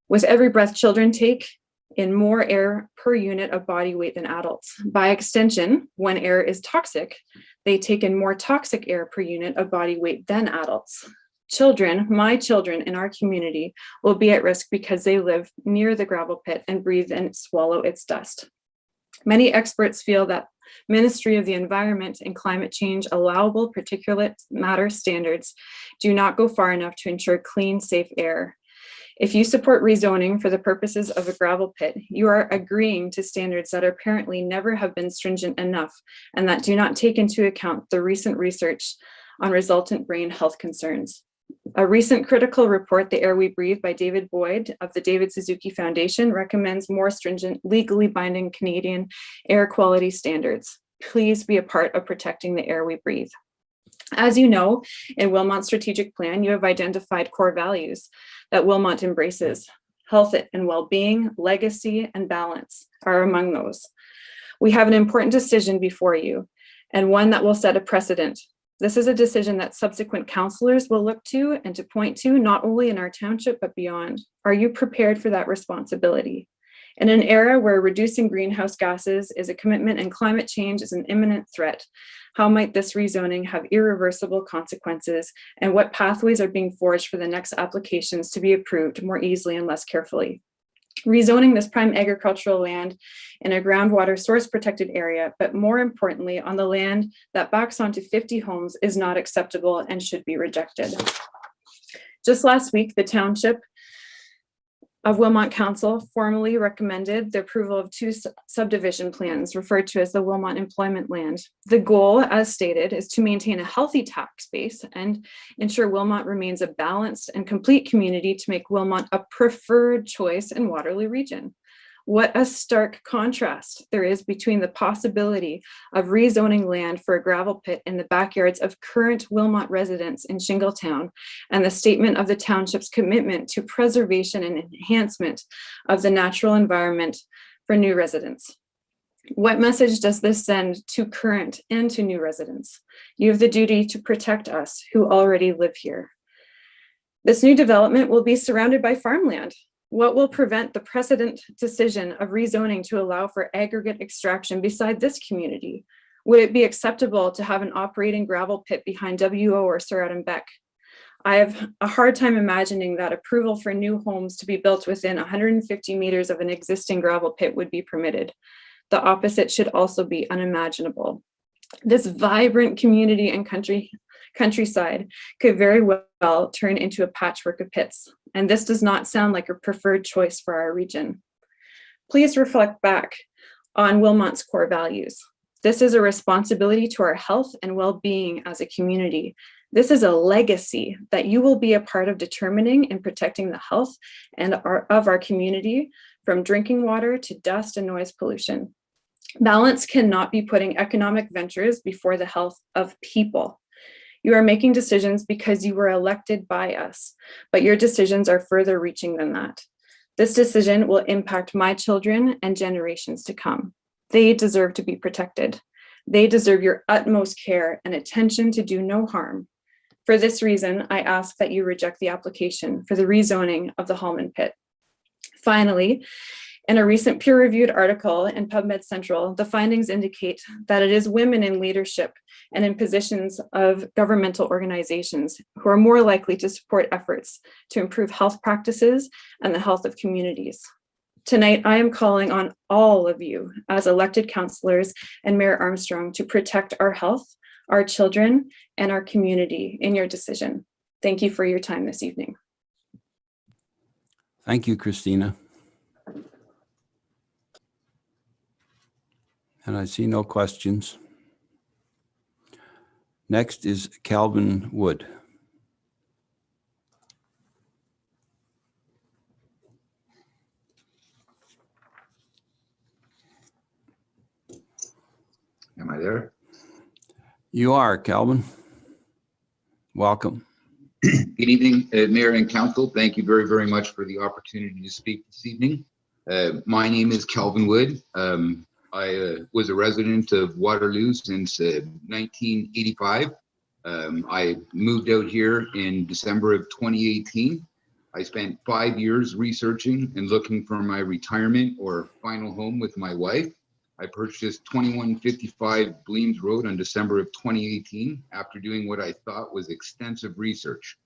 S16: With every breath children take in more air per unit of body weight than adults. By extension, when air is toxic, they take in more toxic air per unit of body weight than adults. Children, my children in our community, will be at risk because they live near the gravel pit and breathe and swallow its dust. Many experts feel that Ministry of the Environment and Climate Change allowable particulate matter standards do not go far enough to ensure clean, safe air. If you support rezoning for the purposes of a gravel pit, you are agreeing to standards that apparently never have been stringent enough and that do not take into account the recent research on resultant brain health concerns. A recent critical report, The Air We Breathe by David Boyd of the David Suzuki Foundation, recommends more stringent, legally binding Canadian air quality standards. Please be a part of protecting the air we breathe. As you know, in Wilmot's strategic plan, you have identified core values that Wilmot embraces. Health and well-being, legacy, and balance are among those. We have an important decision before you, and one that will set a precedent. This is a decision that subsequent councillors will look to and to point to, not only in our township, but beyond. Are you prepared for that responsibility? In an era where reducing greenhouse gases is a commitment and climate change is an imminent threat, how might this rezoning have irreversible consequences, and what pathways are being forged for the next applications to be approved more easily and less carefully? Rezoning this prime agricultural land in a groundwater source protected area, but more importantly, on the land that backs onto 50 homes, is not acceptable and should be rejected. Just last week, the Township of Wilmot Council formally recommended the approval of two subdivision plans referred to as the Wilmot Employment Land. The goal, as stated, is to maintain a healthy tax base and ensure Wilmot remains a balanced and complete community to make Wilmot a preferred choice in Waterloo Region. What a stark contrast there is between the possibility of rezoning land for a gravel pit in the backyards of current Wilmot residents in Shingletown and the statement of the township's commitment to preservation and enhancement of the natural environment for new residents. What message does this send to current and to new residents? You have the duty to protect us who already live here. This new development will be surrounded by farmland. What will prevent the precedent decision of rezoning to allow for aggregate extraction beside this community? Would it be acceptable to have an operating gravel pit behind WO or Sir Adam Beck? I have a hard time imagining that approval for new homes to be built within 150 meters of an existing gravel pit would be permitted. The opposite should also be unimaginable. This vibrant community and countryside could very well turn into a patchwork of pits, and this does not sound like a preferred choice for our region. Please reflect back on Wilmot's core values. This is a responsibility to our health and well-being as a community. This is a legacy that you will be a part of determining and protecting the health and of our community, from drinking water to dust and noise pollution. Balance cannot be putting economic ventures before the health of people. You are making decisions because you were elected by us, but your decisions are further reaching than that. This decision will impact my children and generations to come. They deserve to be protected. They deserve your utmost care and attention to do no harm. For this reason, I ask that you reject the application for the rezoning of the Hallman Pit. Finally, in a recent peer-reviewed article in PubMed Central, the findings indicate that it is women in leadership and in positions of governmental organizations who are more likely to support efforts to improve health practices and the health of communities. Tonight, I am calling on all of you as elected councillors and Mayor Armstrong to protect our health, our children, and our community in your decision. Thank you for your time this evening.
S1: Thank you, Christina. And I see no questions. Next is Calvin Wood.
S17: Am I there?
S1: You are, Calvin. Welcome.
S17: Good evening, Mayor and Council. Thank you very, very much for the opportunity to speak this evening. My name is Calvin Wood. I was a resident of Waterloo since 1985. I moved out here in December of 2018. I spent 5 years researching and looking for my retirement or final home with my wife. I purchased 2155 Bleems Road on December of 2018 after doing what I thought was extensive research.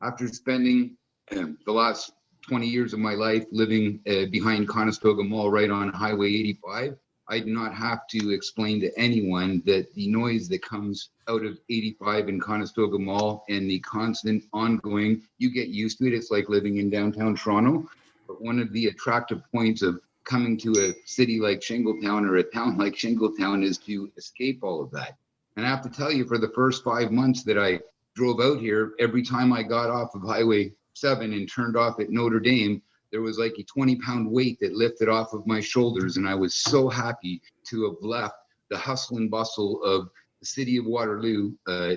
S17: After spending the last 20 years of my life living behind Conestoga Mall right on Highway 85, I do not have to explain to anyone that the noise that comes out of 85 in Conestoga Mall and the constant ongoing, you get used to it. It's like living in downtown Toronto. But one of the attractive points of coming to a city like Shingletown or a town like Shingletown is to escape all of that. And I have to tell you, for the first 5 months that I drove out here, every time I got off of Highway 7 and turned off at Notre Dame, there was like a 20-pound weight that lifted off of my shoulders. And I was so happy to have left the hustle and bustle of the city of Waterloo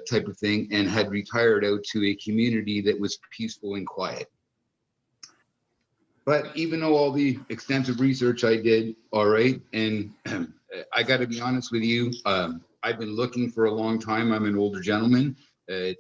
S17: type of thing and had retired out to a community that was peaceful and quiet. But even though all the extensive research I did, all right, and I got to be honest with you, I've been looking for a long time. I'm an older gentleman.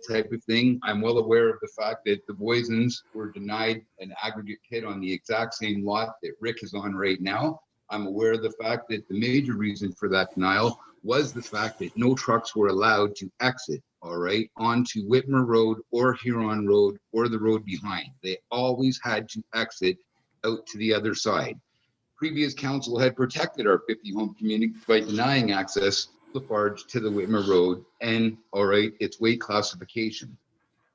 S17: Type of thing. I'm well aware of the fact that the Boisons were denied an aggregate pit on the exact same lot that Rick is on right now. I'm aware of the fact that the major reason for that denial was the fact that no trucks were allowed to exit, all right, onto Whitmer Road or Huron Road or the road behind. They always had to exit out to the other side. Previous council had protected our 50-home community by denying access Lafarge to the Whitmer Road and, all right, its weight classification.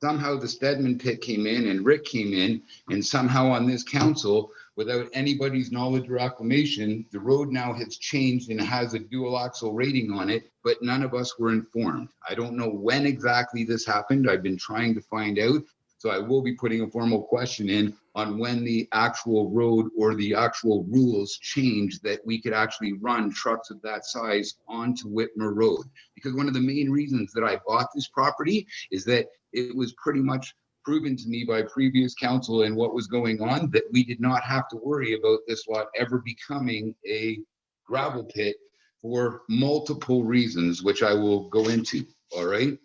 S17: Somehow the Stedman pit came in and Rick came in, and somehow on this council, without anybody's knowledge or acclamation, the road now has changed and has a dual axle rating on it, but none of us were informed. I don't know when exactly this happened. I've been trying to find out. So I will be putting a formal question in on when the actual road or the actual rules changed that we could actually run trucks of that size onto Whitmer Road. Because one of the main reasons that I bought this property is that it was pretty much proven to me by previous council and what was going on that we did not have to worry about this lot ever becoming a gravel pit for multiple reasons, which I will go into. All right.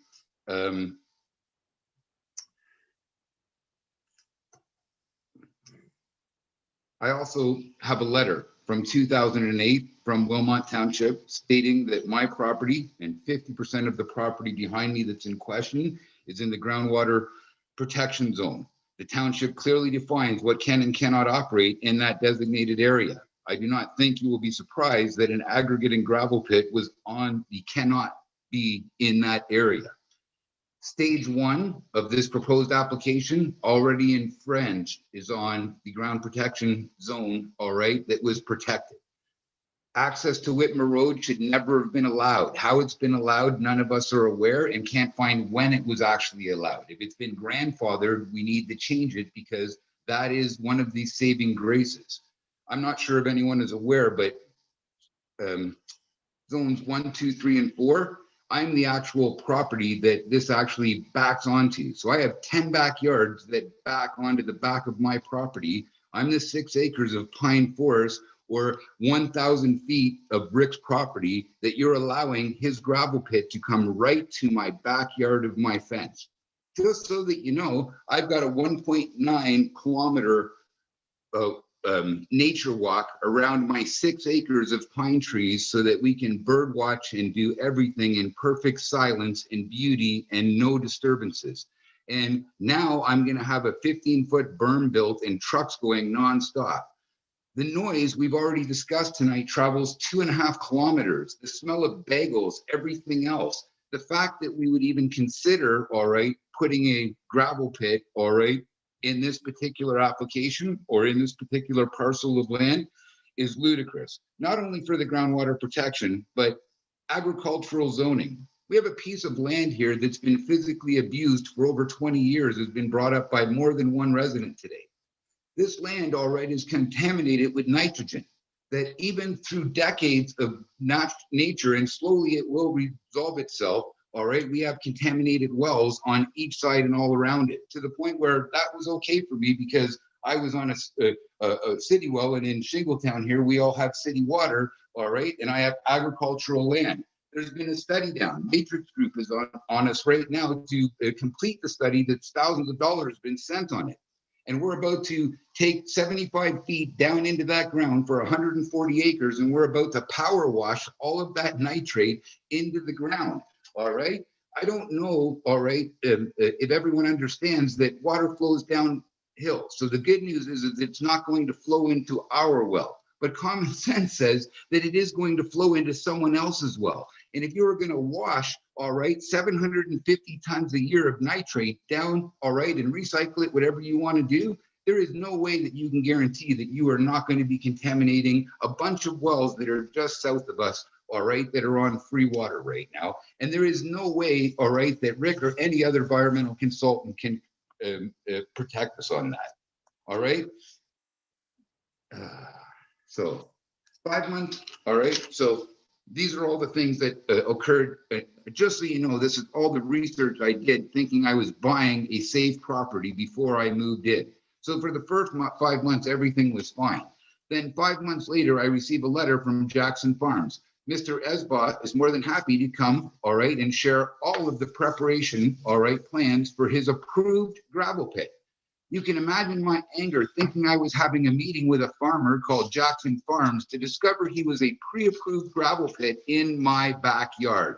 S17: I also have a letter from 2008 from Wilmot Township stating that my property and 50% of the property behind me that's in question is in the groundwater protection zone. The township clearly defines what can and cannot operate in that designated area. I do not think you will be surprised that an aggregate and gravel pit was on the cannot be in that area. Stage 1 of this proposed application already infringed is on the ground protection zone, all right, that was protected. Access to Whitmer Road should never have been allowed. How it's been allowed, none of us are aware and can't find when it was actually allowed. If it's been grandfathered, we need to change it because that is one of these saving graces. I'm not sure if anyone is aware, but zones 1, 2, 3, and 4, I'm the actual property that this actually backs onto. So I have 10 backyards that back onto the back of my property. I'm the 6 acres of pine forest or 1,000 feet of Rick's property that you're allowing his gravel pit to come right to my backyard of my fence. Just so that you know, I've got a 1.9 kilometer nature walk around my 6 acres of pine trees so that we can bird watch and do everything in perfect silence and beauty and no disturbances. And now I'm going to have a 15-foot berm built and trucks going nonstop. The noise we've already discussed tonight travels 2.5 kilometers. The smell of bagels, everything else. The fact that we would even consider, all right, putting a gravel pit, all right, in this particular application or in this particular parcel of land is ludicrous. Not only for the groundwater protection, but agricultural zoning. We have a piece of land here that's been physically abused for over 20 years, has been brought up by more than one resident today. This land, all right, is contaminated with nitrogen that even through decades of nature, and slowly it will resolve itself, all right, we have contaminated wells on each side and all around it, to the point where that was okay for me because I was on a city well, and in Shingletown here, we all have city water, all right, and I have agricultural land. There's been a study down. Matrix Group is on us right now to complete the study that's thousands of dollars been sent on it. And we're about to take 75 feet down into that ground for 140 acres, and we're about to power wash all of that nitrate into the ground. All right. I don't know, all right, if everyone understands that water flows downhill. So the good news is it's not going to flow into our well, but common sense says that it is going to flow into someone else's well. And if you're going to wash, all right, 750 tons a year of nitrate down, all right, and recycle it, whatever you want to do, there is no way that you can guarantee that you are not going to be contaminating a bunch of wells that are just south of us, all right, that are on free water right now. And there is no way, all right, that Rick or any other environmental consultant can protect us on that. All right. So 5 months. All right. So these are all the things that occurred. Just so you know, this is all the research I did thinking I was buying a safe property before I moved in. So for the first 5 months, everything was fine. Then 5 months later, I received a letter from Jackson Farms. Mr. Esbot is more than happy to come, all right, and share all of the preparation, all right, plans for his approved gravel pit. You can imagine my anger thinking I was having a meeting with a farmer called Jackson Farms to discover he was a pre-approved gravel pit in my backyard.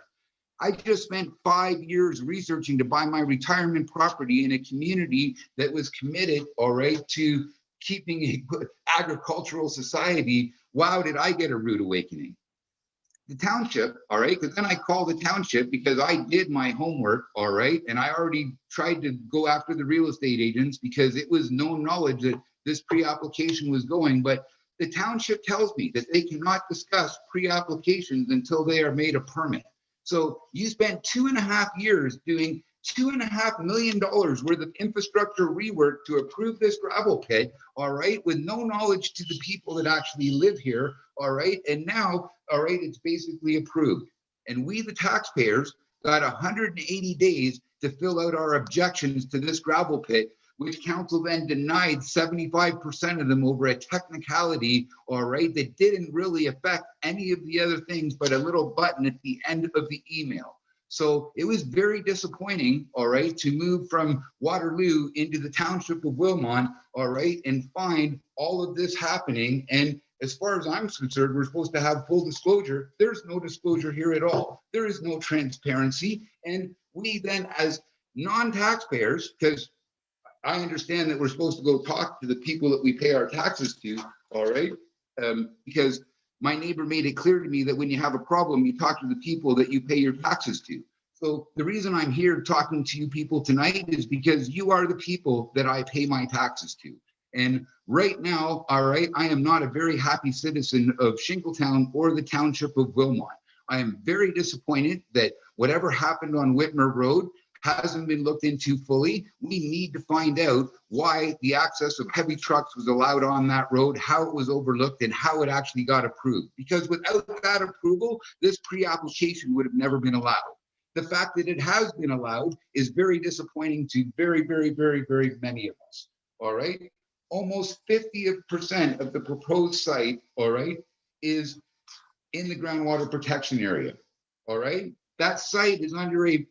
S17: I just spent 5 years researching to buy my retirement property in a community that was committed, all right, to keeping a good agricultural society. Wow, did I get a rude awakening. the township, all right, because then I called the township because I did my homework, all right, and I already tried to go after the real estate agents because it was known knowledge that this pre-application was going, but the township tells me that they cannot discuss pre-applications until they are made a permit. So you spent 2.5 years doing $2.5 million worth of infrastructure rework to approve this gravel pit, all right, with no knowledge to the people that actually live here, all right, and now, all right, it's basically approved. And we, the taxpayers, got 180 days to fill out our objections to this gravel pit, which council then denied 75% of them over a technicality, all right, that didn't really affect any of the other things but a little button at the end of the email. So it was very disappointing, all right, to move from Waterloo into the Township of Wilmot, all right, and find all of this happening. And as far as I'm concerned, we're supposed to have full disclosure. There's no disclosure here at all. There is no transparency. And we then, as non-taxpayers, because I understand that we're supposed to go talk to the people that we pay our taxes to, all right, because my neighbor made it clear to me that when you have a problem, you talk to the people that you pay your taxes to. So the reason I'm here talking to you people tonight is because you are the people that I pay my taxes to. And right now, all right, I am not a very happy citizen of Shingletown or the Township of Wilmot. I am very disappointed that whatever happened on Whitmer Road hasn't been looked into fully. We need to find out why the access of heavy trucks was allowed on that road, how it was overlooked, and how it actually got approved. Because without that approval, this pre-application would have never been allowed. The fact that it has been allowed is very disappointing to very, very, very, very many of us, all right? Almost 50% of the proposed site, all right, is in the groundwater protection area, all right? That site is under a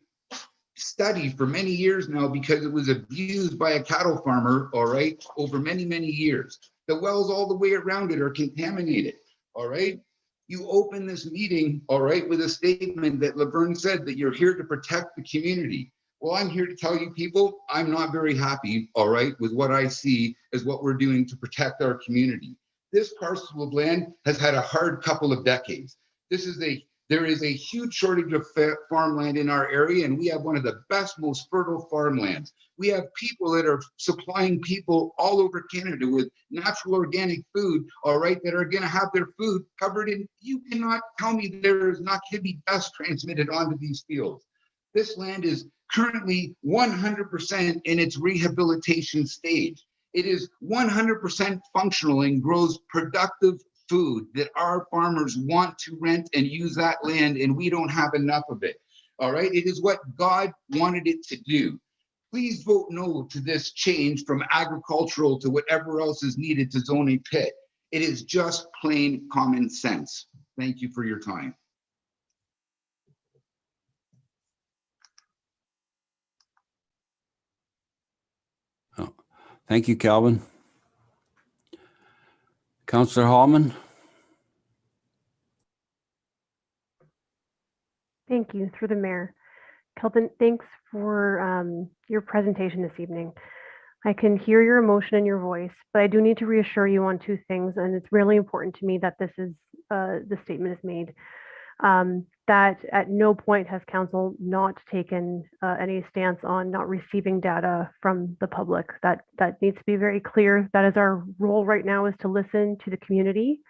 S17: study for many years now because it was abused by a cattle farmer, all right, over many, many years. The wells all the way around it are contaminated, all right? You open this meeting, all right, with a statement that Laverne said that you're here to protect the community. Well, I'm here to tell you people, I'm not very happy, all right, with what I see as what we're doing to protect our community. This parcel of land has had a hard couple of decades. There is a huge shortage of farmland in our area, and we have one of the best, most fertile farmlands. We have people that are supplying people all over Canada with natural organic food, all right, that are going to have their food covered in. You cannot tell me there is not going to be dust transmitted onto these fields. This land is currently 100% in its rehabilitation stage. It is 100% functional and grows productive food that our farmers want to rent and use that land, and we don't have enough of it. All right, it is what God wanted it to do. Please vote no to this change from agricultural to whatever else is needed to zone a pit. It is just plain common sense. Thank you for your time.
S1: Oh, thank you, Calvin. Councillor Hallman.
S2: Thank you, through the mayor. Calvin, thanks for your presentation this evening. I can hear your emotion in your voice, but I do need to reassure you on two things, and it's really important to me that this statement is made. That at no point has council not taken any stance on not receiving data from the public. That needs to be very clear. That is our role right now, is to listen to the community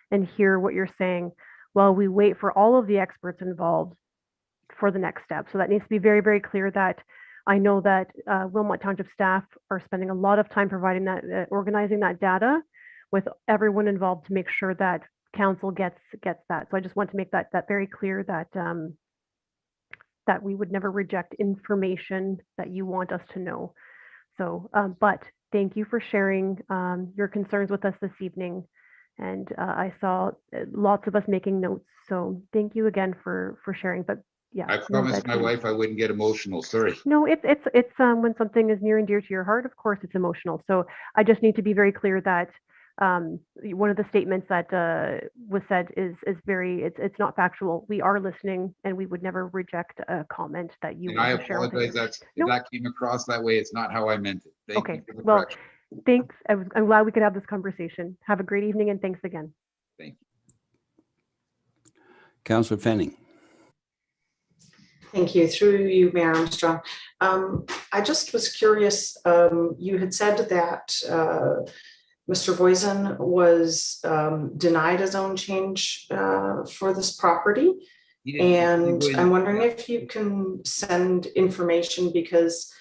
S2: and hear what you're saying while we wait for all of the experts involved for the next step. So that needs to be very, very clear. That I know that Wilmot Township staff are spending a lot of time providing that, organizing that data with everyone involved to make sure that council gets that. So I just want to make that very clear, that that we would never reject information that you want us to know. So, but thank you for sharing your concerns with us this evening. And I saw lots of us making notes. So thank you again for sharing. But yeah,
S17: I promised my wife I wouldn't get emotional. Sorry.
S2: No, it's when something is near and dear to your heart, of course it's emotional. So I just need to be very clear that one of the statements that was said is very, it's not factual. We are listening, and we would never reject a comment that you.
S17: And I apologize if that came across that way. It's not how I meant it. Thank you for the correction.
S2: Thanks. I'm glad we could have this conversation. Have a great evening, and thanks again.
S17: Thank you.
S1: Councillor Fanning.
S4: Thank you. Through you, Mayor Armstrong. I just was curious, you had said that Mr. Voisin was denied a zone change for this property. And I'm wondering if you can send information, because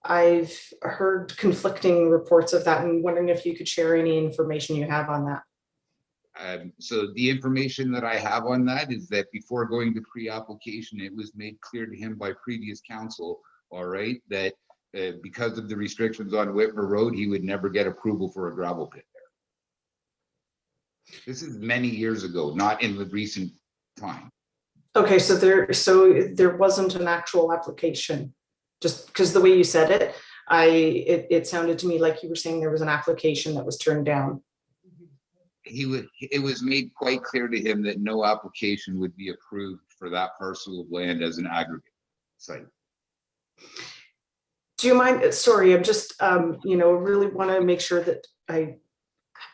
S4: I've heard conflicting reports of that, and wondering if you could share any information you have on that.
S17: So the information that I have on that is that before going to pre-application, it was made clear to him by previous council, all right, that because of the restrictions on Whitmer Road, he would never get approval for a gravel pit there. This is many years ago, not in the recent time.
S4: Okay, so there wasn't an actual application, just because the way you said it, it sounded to me like you were saying there was an application that was turned down.
S17: It was made quite clear to him that no application would be approved for that parcel of land as an aggregate site.
S4: Do you mind? Sorry, I'm just, really want to make sure that I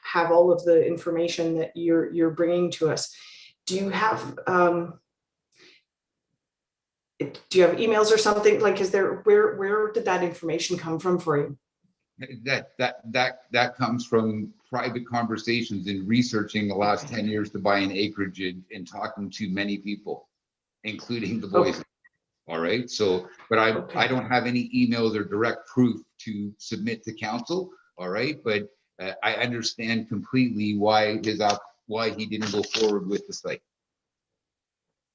S4: have all of the information that you're bringing to us. Do you have emails or something? Like, is there, where did that information come from for you?
S17: That comes from private conversations and researching the last 10 years to buy an acreage and talking to many people, including the boys. Okay. All right. So, but I don't have any emails or direct proof to submit to council. All right. But I understand completely why he didn't go forward with the site.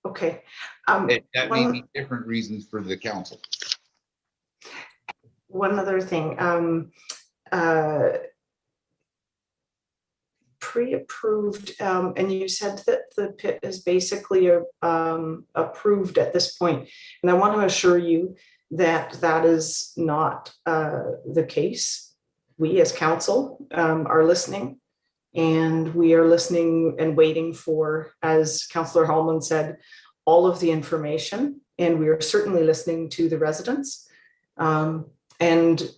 S4: Okay.
S17: That may be different reasons for the council.
S4: One other thing, pre-approved, and you said that the pit is basically approved at this point, and I want to assure you that that is not the case. We as council are listening, and we are listening and waiting for, as Councillor Hallman said, all of the information, and we are certainly listening to the residents. And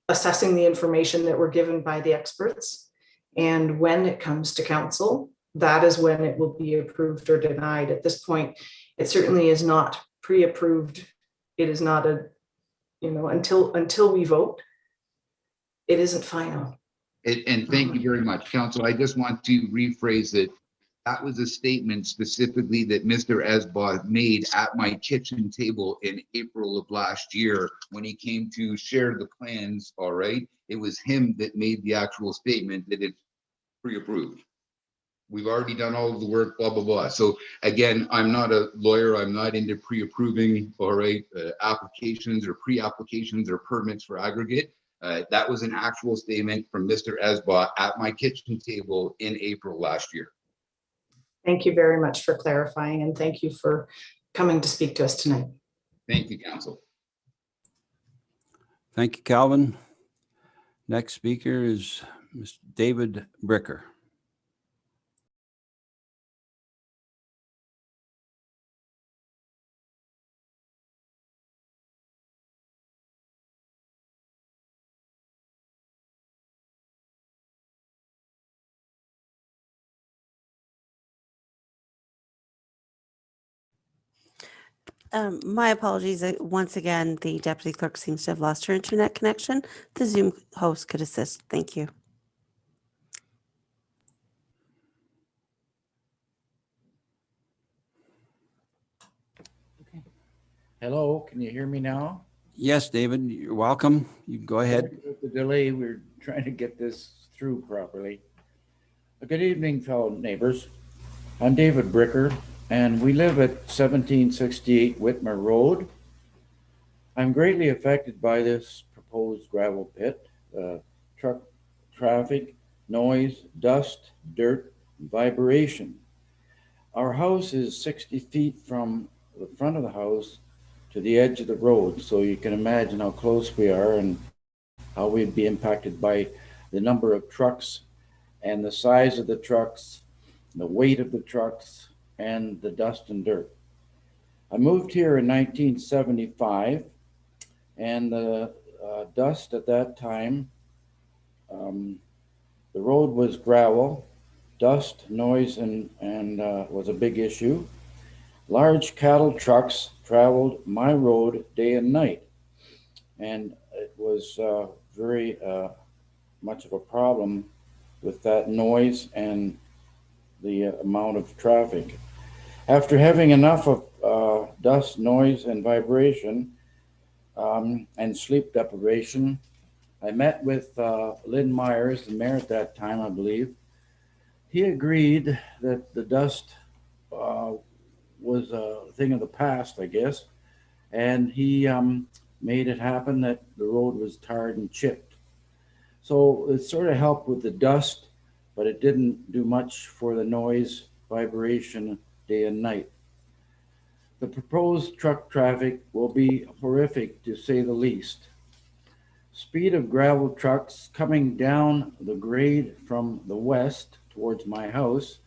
S4: assessing the information that we're given by the experts. And when it comes to council, that is when it will be approved or denied. At this point, it certainly is not pre-approved. It is not until we vote, it isn't final.
S17: And thank you very much, council. I just want to rephrase it. That was a statement specifically that Mr. Esbaugh made at my kitchen table in April of last year when he came to share the plans, all right? It was him that made the actual statement that it's pre-approved. We've already done all of the work, blah, blah, blah. So again, I'm not a lawyer. I'm not into pre-approving, all right, applications or pre-applications or permits for aggregate. That was an actual statement from Mr. Esbaugh at my kitchen table in April last year.
S4: Thank you very much for clarifying, and thank you for coming to speak to us tonight.
S17: Thank you, council.
S1: Thank you, Calvin. Next speaker is Mr. David Bricker.
S7: My apologies. Once again, the deputy clerk seems to have lost her internet connection. The Zoom host could assist. Thank you.
S18: Okay. Hello, can you hear me now?
S1: Yes, David, you're welcome. You can go ahead.
S18: With the delay, we're trying to get this through properly. Good evening, fellow neighbors. I'm David Bricker, and we live at 1768 Whitmer Road. I'm greatly affected by this proposed gravel pit. Truck traffic, noise, dust, dirt, and vibration. Our house is 60 feet from the front of the house to the edge of the road, so you can imagine how close we are and how we'd be impacted by the number of trucks and the size of the trucks, the weight of the trucks, and the dust and dirt. I moved here in 1975, and the dust at that time, the road was gravel, dust, noise, and was a big issue. large cattle trucks traveled my road day and night. And it was very much of a problem with that noise and the amount of traffic. After having enough of dust, noise, and vibration and sleep deprivation, I met with Lynn Myers, the mayor at that time, I believe. He agreed that the dust was a thing of the past, I guess, and he made it happen that the road was tarred and chipped. So it sort of helped with the dust, but it didn't do much for the noise, vibration, day and night. The proposed truck traffic will be horrific, to say the least. Speed of gravel trucks coming down the grade from the west towards my house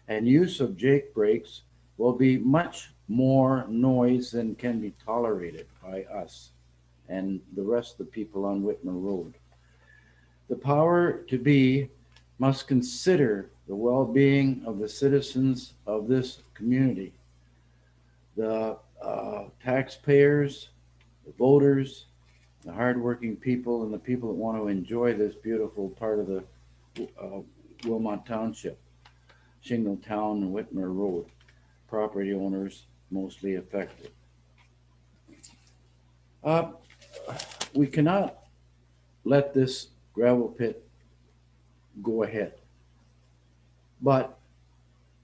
S18: and use of Jake brakes will be much more noise than can be tolerated by us and the rest of the people on Whitmer Road. The power to be must consider the well-being of the citizens of this community, the taxpayers, the voters, the hardworking people, and the people that want to enjoy this beautiful part of the Wilmot Township, Shingletown and Whitmer Road, property owners mostly affected. We cannot let this gravel pit go ahead, but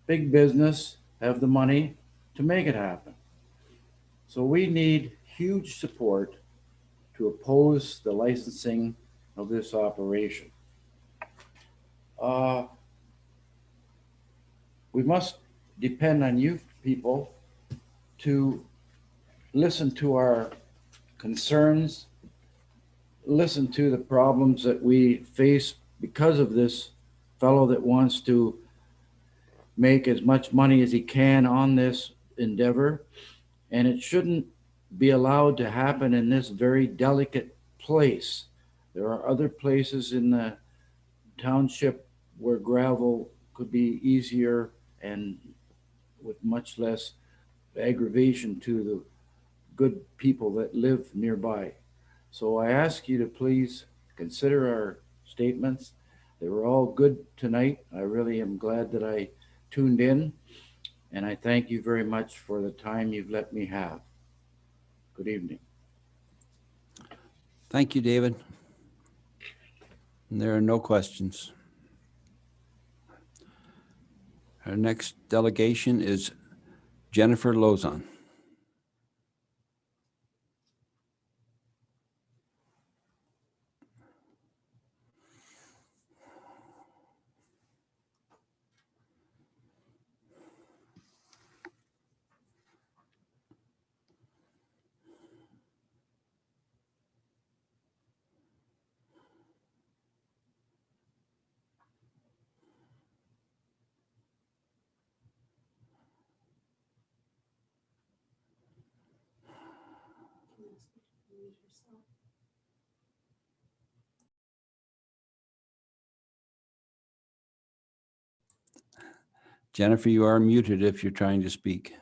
S18: big business have the money to make it happen. So we need huge support to oppose the licensing of this operation. We must depend on you people to listen to our concerns, listen to the problems that we face because of this fellow that wants to make as much money as he can on this endeavor. And it shouldn't be allowed to happen in this very delicate place. There are other places in the township where gravel could be easier and with much less aggravation to the good people that live nearby. So I ask you to please consider our statements. They were all good tonight. I really am glad that I tuned in, and I thank you very much for the time you've let me have. Good evening.
S1: Thank you, David. And there are no questions. Our next delegation is Jennifer Lozon. Jennifer, you are muted if you're trying to speak.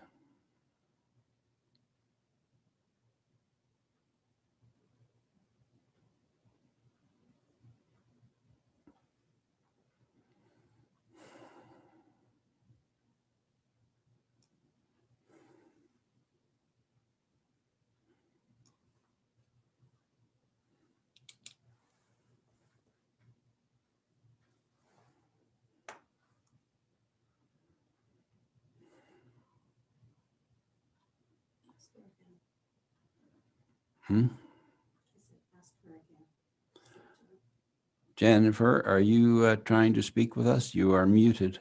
S1: Jennifer, are you trying to speak with us? You are muted.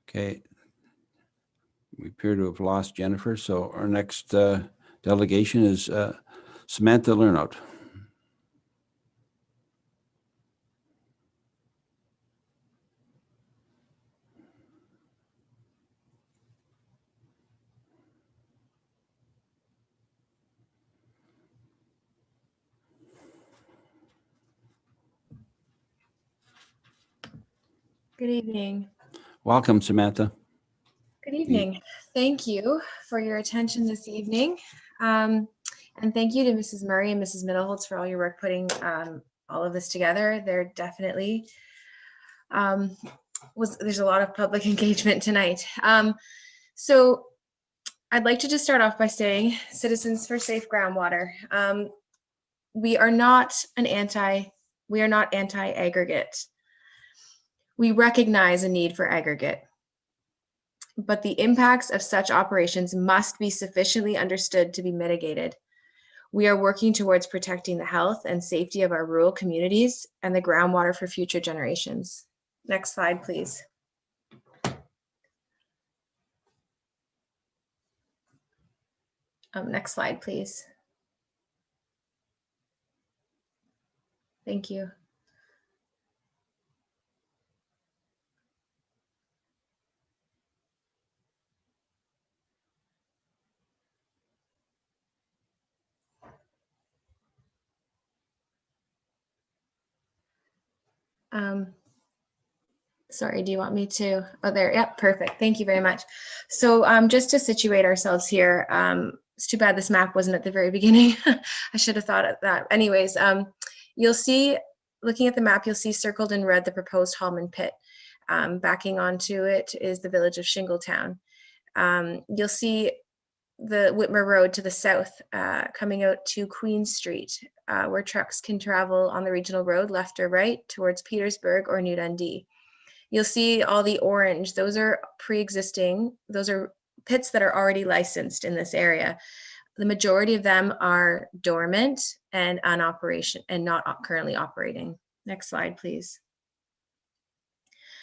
S1: Okay. We appear to have lost Jennifer, so our next delegation is Samantha Lernot.
S10: Good evening.
S1: Welcome, Samantha.
S10: Good evening. Thank you for your attention this evening. And thank you to Mrs. Murray and Mrs. Middleholtz for all your work putting all of this together. There definitely there's a lot of public engagement tonight. So I'd like to just start off by saying Citizens for Safe Groundwater. We are not anti-aggregate. We recognize a need for aggregate, but the impacts of such operations must be sufficiently understood to be mitigated. We are working towards protecting the health and safety of our rural communities and the groundwater for future generations. Next slide, please. Next slide, please. Thank you. Sorry, do you want me to? Oh, there. Yep, perfect. Thank you very much. So just to situate ourselves here, it's too bad this map wasn't at the very beginning. I should have thought of that. Anyways, you'll see, looking at the map, you'll see circled in red the proposed Hallman pit. Backing onto it is the village of Shingletown. You'll see the Whitmer Road to the south, coming out to Queen Street, where trucks can travel on the regional road left or right towards Petersburg or New Dundee. You'll see all the orange, those are pre-existing, those are pits that are already licensed in this area. The majority of them are dormant and not currently operating. Next slide, please.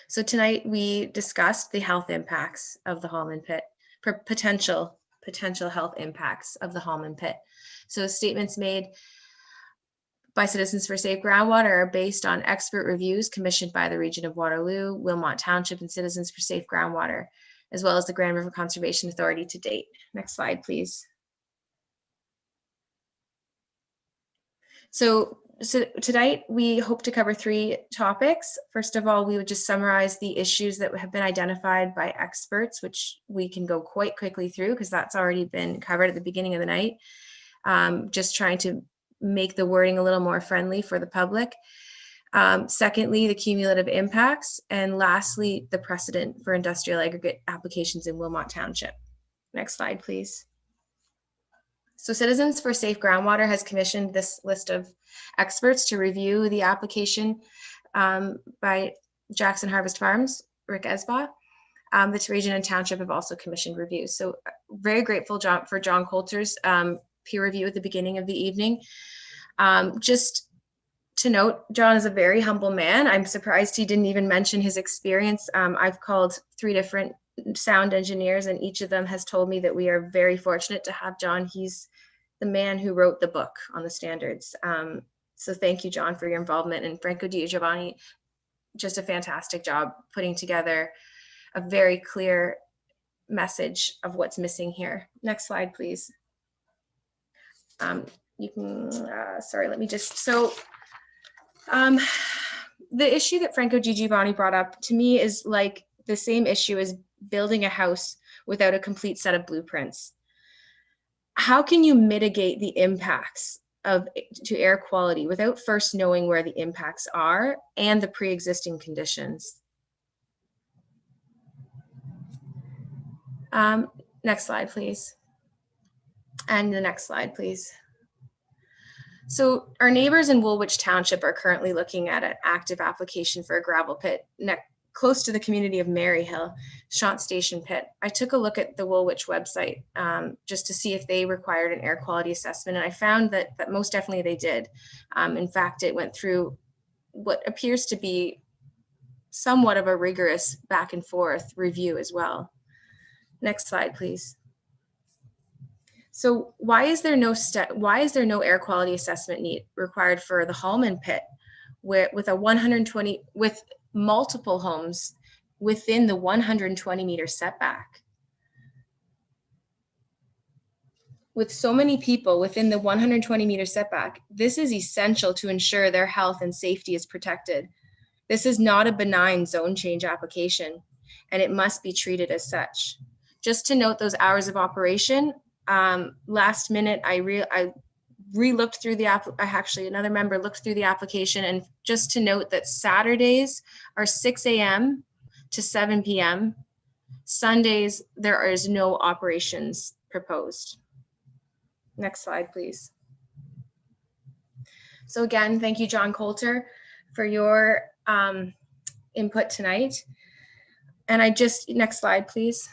S10: So tonight we discussed the health impacts of the Hallman pit, potential health impacts of the Hallman pit. So statements made by Citizens for Safe Groundwater are based on expert reviews commissioned by the Region of Waterloo, Wilmot Township, and Citizens for Safe Groundwater, as well as the Grand River Conservation Authority to date. Next slide, please. So tonight we hope to cover 3 topics. First of all, we would just summarize the issues that have been identified by experts, which we can go quite quickly through because that's already been covered at the beginning of the night. Just trying to make the wording a little more friendly for the public. Secondly, the cumulative impacts. And lastly, the precedent for industrial aggregate applications in Wilmot Township. Next slide, please. So Citizens for Safe Groundwater has commissioned this list of experts to review the application by Jackson Harvest Farms, Rick Esbaugh. The region and township have also commissioned reviews. So very grateful for John Coulter's peer review at the beginning of the evening. Just to note, John is a very humble man. I'm surprised he didn't even mention his experience. I've called 3 different sound engineers and each of them has told me that we are very fortunate to have John. He's the man who wrote the book on the standards. So thank you, John, for your involvement, and Franco Giovanni, just a fantastic job putting together a very clear message of what's missing here. Next slide, please. You can, sorry, let me just, so the issue that Franco Giovanni brought up to me is like the same issue as building a house without a complete set of blueprints. How can you mitigate the impacts to air quality without first knowing where the impacts are and the pre-existing conditions? Next slide, please. And the next slide, please. So our neighbors in Woolwich Township are currently looking at an active application for a gravel pit close to the community of Maryhill, Shaunt Station Pit. I took a look at the Woolwich website just to see if they required an air quality assessment, and I found that most definitely they did. In fact, it went through what appears to be somewhat of a rigorous back and forth review as well. Next slide, please. So why is there no air quality assessment required for the Hallman pit with multiple homes within the 120 meter setback? With so many people within the 120 meter setback, this is essential to ensure their health and safety is protected. This is not a benign zone change application, and it must be treated as such. Just to note those hours of operation, last minute, I re-looked through another member looked through the application, and just to note that Saturdays are 6 a.m. to 7 p.m. Sundays, there is no operations proposed. Next slide, please. So again, thank you, John Coulter, for your input tonight. And next slide, please.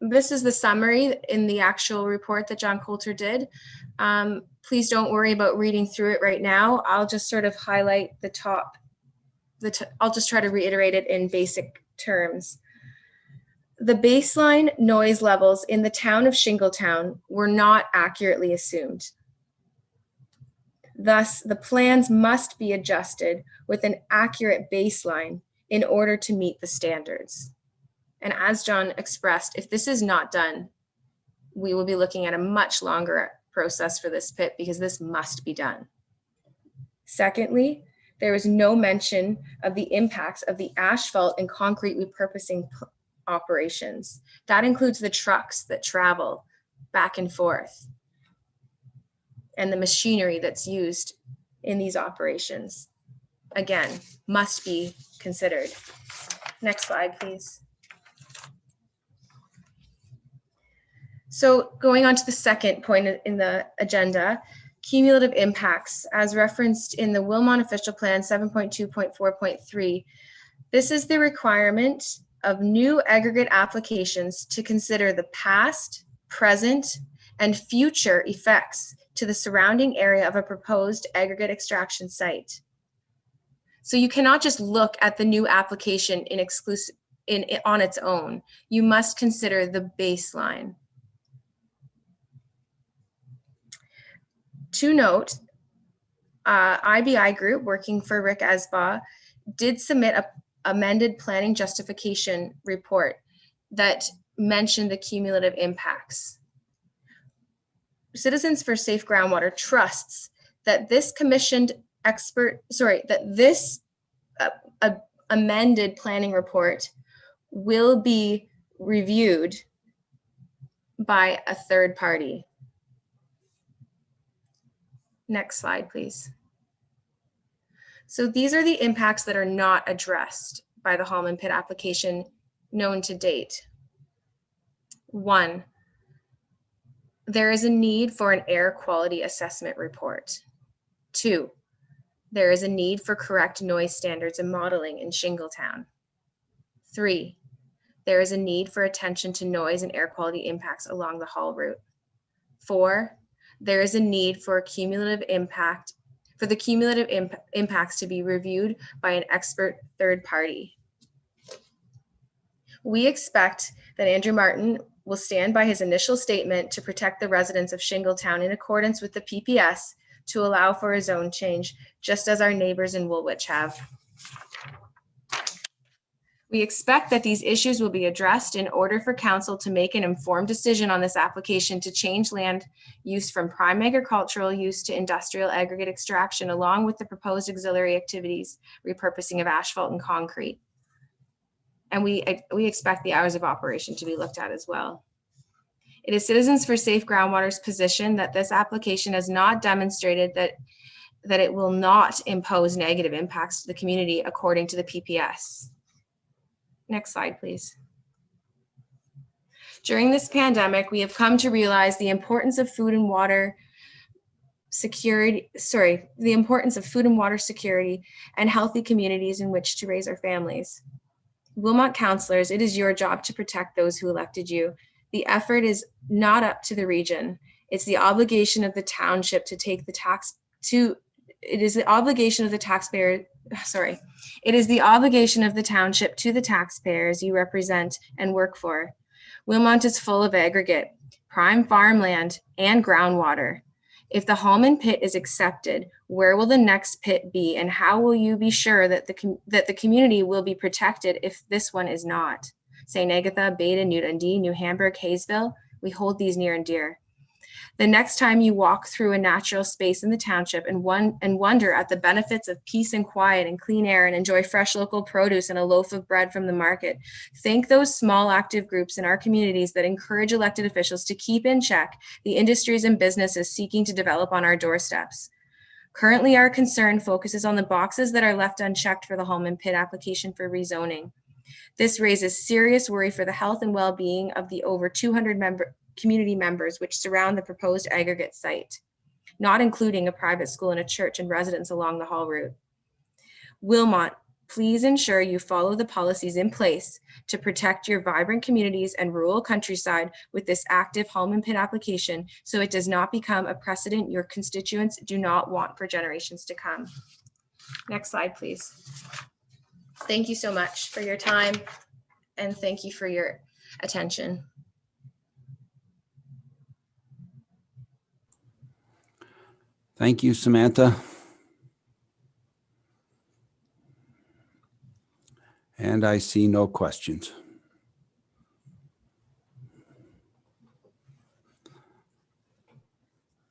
S10: This is the summary in the actual report that John Coulter did. Please don't worry about reading through it right now. I'll just sort of highlight the top. I'll just try to reiterate it in basic terms. The baseline noise levels in the town of Shingletown were not accurately assumed. Thus, the plans must be adjusted with an accurate baseline in order to meet the standards. And as John expressed, if this is not done, we will be looking at a much longer process for this pit because this must be done. Secondly, there is no mention of the impacts of the asphalt and concrete repurposing operations. That includes the trucks that travel back and forth and the machinery that's used in these operations. Again, must be considered. Next slide, please. So going on to the second point in the agenda, cumulative impacts as referenced in the Wilmot Official Plan 7.2.4.3. This is the requirement of new aggregate applications to consider the past, present, and future effects to the surrounding area of a proposed aggregate extraction site. So you cannot just look at the new application on its own. You must consider the baseline. To note, IBI Group, working for Rick Esbaugh, did submit an amended planning justification report that mentioned the cumulative impacts. Citizens for Safe Groundwater trusts that this amended planning report will be reviewed by a third party. Next slide, please. So these are the impacts that are not addressed by the Hallman pit application known to date. 1, there is a need for an air quality assessment report. 2, there is a need for correct noise standards and modeling in Shingletown. 3, there is a need for attention to noise and air quality impacts along the haul route. 4, there is a need for the cumulative impacts to be reviewed by an expert third party. We expect that Andrew Martin will stand by his initial statement to protect the residents of Shingletown in accordance with the PPS to allow for a zone change, just as our neighbors in Woolwich have. We expect that these issues will be addressed in order for council to make an informed decision on this application to change land use from prime agricultural use to industrial aggregate extraction, along with the proposed auxiliary activities, repurposing of asphalt and concrete. And we expect the hours of operation to be looked at as well. It is Citizens for Safe Groundwater's position that this application has not demonstrated that it will not impose negative impacts to the community according to the PPS. Next slide, please. During this pandemic, we have come to realize the importance of food and water security and healthy communities in which to raise our families. Wilmot councillors, it is your job to protect those who elected you. The effort is not up to the region. It's the obligation of the township to take the tax to, it is the obligation of the taxpayer
S12: It is the obligation of the township to the taxpayers you represent and work for. Wilmot is full of aggregate, prime farmland, and groundwater. If the Hallman pit is accepted, where will the next pit be, and how will you be sure that the community will be protected if this one is not? St. Agatha, Beta, New Dundee, New Hamburg, Hayesville, we hold these near and dear. The next time you walk through a natural space in the township and wonder at the benefits of peace and quiet and clean air and enjoy fresh local produce and a loaf of bread from the market, thank those small active groups in our communities that encourage elected officials to keep in check the industries and businesses seeking to develop on our doorsteps. Currently, our concern focuses on the boxes that are left unchecked for the Hallman pit application for rezoning. This raises serious worry for the health and well-being of the over 200 community members which surround the proposed aggregate site, not including a private school and a church and residents along the haul route. Wilmot, please ensure you follow the policies in place to protect your vibrant communities and rural countryside with this active Hallman pit application so it does not become a precedent your constituents do not want for generations to come. Next slide, please. Thank you so much for your time and thank you for your attention.
S1: Thank you, Samantha. And I see no questions.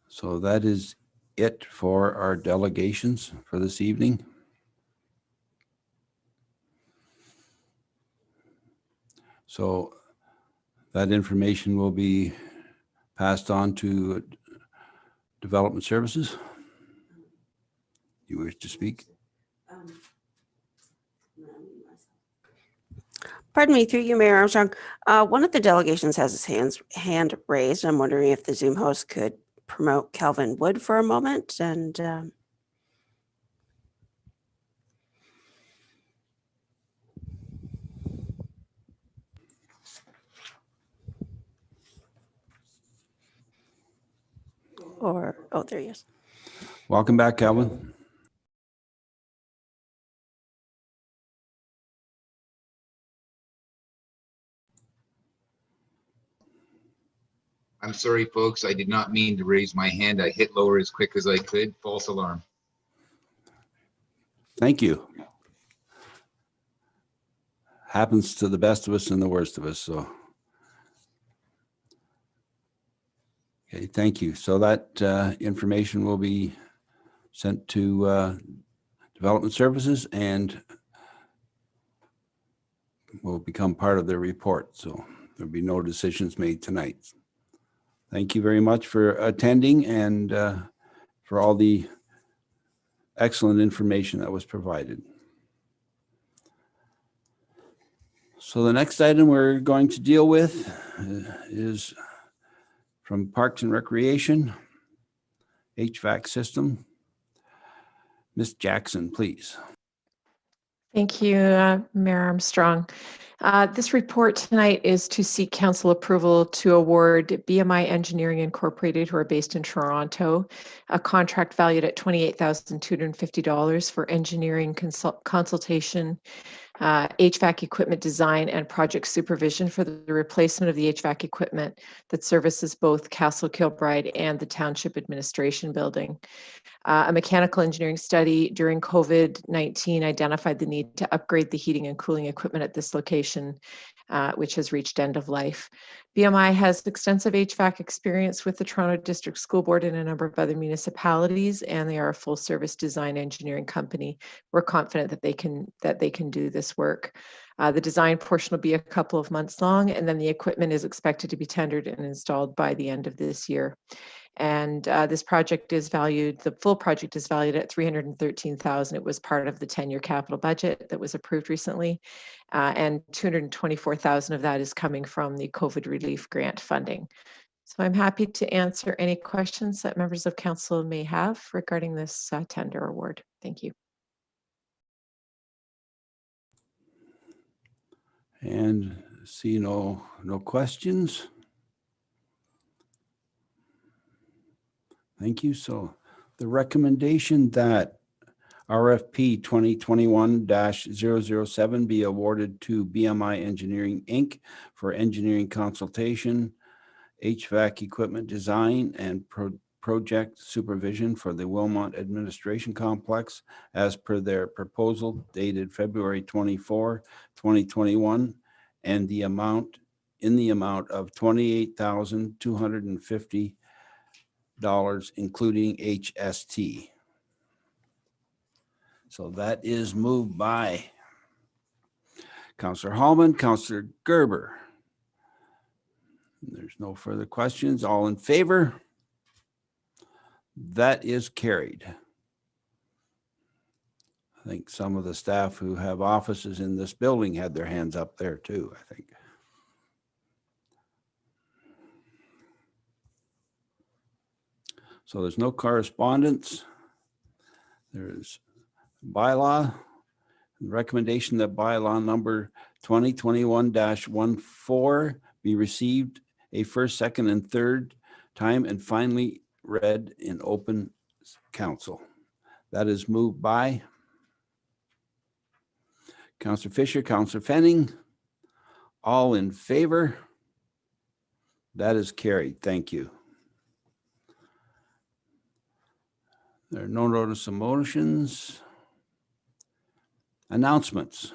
S1: So that is it for our delegations for this evening. So that information will be passed on to Development Services. You wish to speak?
S7: Pardon me, through you, Mayor Armstrong. One of the delegations has his hand raised. I'm wondering if the Zoom host could promote Calvin Wood for a moment. And oh, there he is.
S1: Welcome back, Calvin.
S17: I'm sorry, folks. I did not mean to raise my hand. I hit lower as quick as I could. False alarm.
S1: Thank you. Happens to the best of us and the worst of us. So, okay, thank you. So that information will be sent to Development Services and will become part of their report. So there'll be no decisions made tonight. Thank you very much for attending and for all the excellent information that was provided. So the next item we're going to deal with is from Parks and Recreation, HVAC system. Ms. Jackson, please.
S19: Thank you, Mayor Armstrong. This report tonight is to seek council approval to award BMI Engineering Incorporated, who are based in Toronto, a contract valued at $28,250 for engineering consultation, HVAC equipment design, and project supervision for the replacement of the HVAC equipment that services both Castle Kilbride and the Township Administration Building. A mechanical engineering study during COVID-19 identified the need to upgrade the heating and cooling equipment at this location, which has reached end of life. BMI has extensive HVAC experience with the Toronto District School Board and a number of other municipalities, and they are a full-service design engineering company. We're confident that they can do this work. The design portion will be a couple of months long, and then the equipment is expected to be tendered and installed by the end of this year. And this project is valued, the full project is valued at $313,000. It was part of the 10-year capital budget that was approved recently. And $224,000 of that is coming from the COVID relief grant funding. So I'm happy to answer any questions that members of council may have regarding this tender award. Thank you.
S1: And see no questions. Thank you. So the recommendation that RFP 2021-007 be awarded to BMI Engineering, Inc. for engineering consultation, HVAC equipment design, and project supervision for the Wilmot Administration Complex as per their proposal dated February 24, 2021, and the amount of $28,250, including HST. So that is moved by Councillor Hallman, Councillor Gerber. There's no further questions. All in favor? That is carried. I think some of the staff who have offices in this building had their hands up there too, I think. So there's no correspondence. There's bylaw. Recommendation that bylaw number 2021-14 be received a first, second, and third time and finally read in open council. That is moved by Councillor Fisher, Councillor Fenning. All in favor? That is carried. Thank you. There are no notice of motions. Announcements.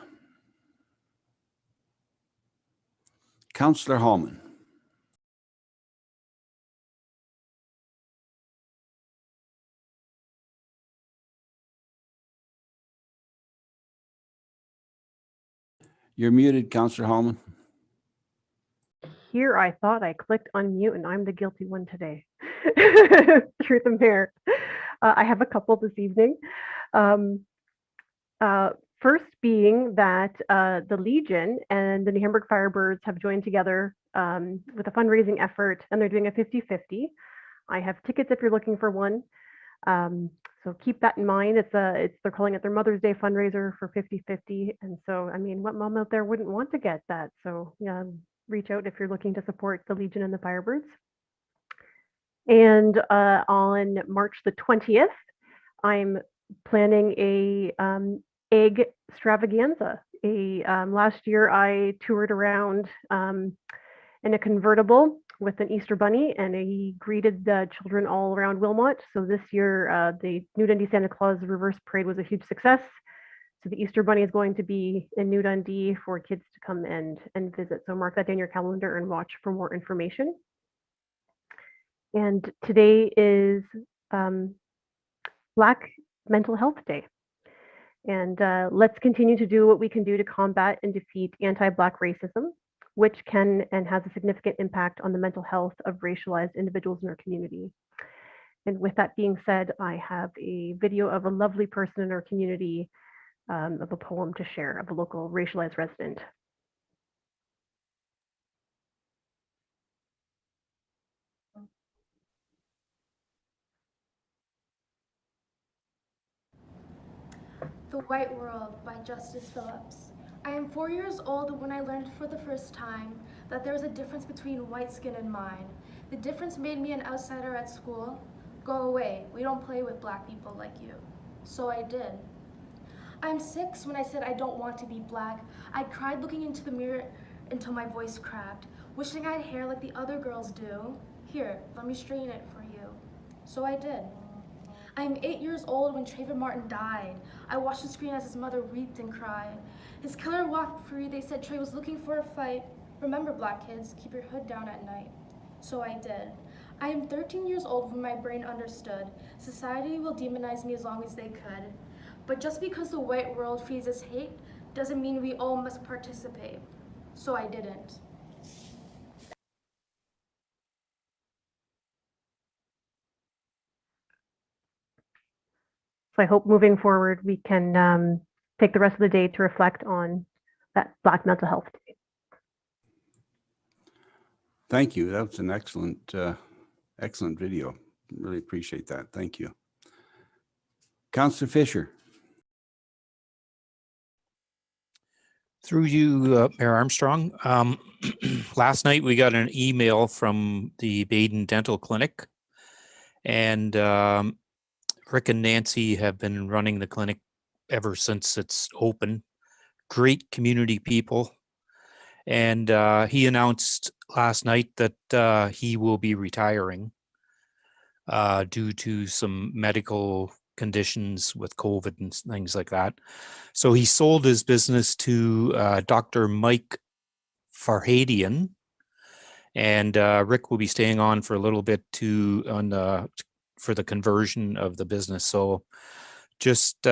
S1: Councillor Hallman. You're muted, Councillor Hallman.
S2: Here, I thought I clicked unmute and I'm the guilty one today. Through the mayor. I have a couple this evening. First being that the Legion and the New Hamburg Firebirds have joined together with a fundraising effort, and they're doing a 50-50. I have tickets if you're looking for one. So keep that in mind. They're calling it their Mother's Day fundraiser for 50-50. And so, I mean, what mom out there wouldn't want to get that? So yeah, reach out if you're looking to support the Legion and the Firebirds. And on March the 20th, I'm planning a egg extravaganza. Last year I toured around in a convertible with an Easter bunny, and he greeted the children all around Wilmot. So this year the New Dundee Santa Claus Reverse Parade was a huge success. So the Easter bunny is going to be in New Dundee for kids to come and visit. So mark that in your calendar and watch for more information. And today is Black Mental Health Day. And let's continue to do what we can do to combat and defeat anti-Black racism, which can and has a significant impact on the mental health of racialized individuals in our community. And with that being said, I have a video of a lovely person in our community, of a poem to share of a local racialized resident.
S20: The White World by Justice Phillips. I am 4 years old when I learned for the first time that there was a difference between white skin and mine. The difference made me an outsider at school. Go away, we don't play with Black people like you. So I did. I'm 6 when I said I don't want to be Black. I cried looking into the mirror until my voice cracked, wishing I had hair like the other girls do. Here, let me straighten it for you. So I did. I'm 8 years old when Trayvon Martin died. I watched the screen as his mother wept and cried. His killer walked free. They said Trey was looking for a fight. Remember, Black kids, keep your hood down at night. So I did. I am 13 years old when my brain understood. Society will demonize me as long as they could. But just because the white world freezes hate doesn't mean we all must participate. So I didn't.
S2: So I hope moving forward, we can take the rest of the day to reflect on that Black Mental Health Day.
S1: Thank you. That was an excellent, excellent video. Really appreciate that. Thank you. Councillor Fisher.
S15: Through you, Mayor Armstrong. Last night we got an email from the Baden Dental Clinic, and Rick and Nancy have been running the clinic ever since it's open. Great community people. And he announced last night that he will be retiring due to some medical conditions with COVID and things like that. So he sold his business to Dr. Mike Farhadian, and Rick will be staying on for a little bit for the conversion of the business. So just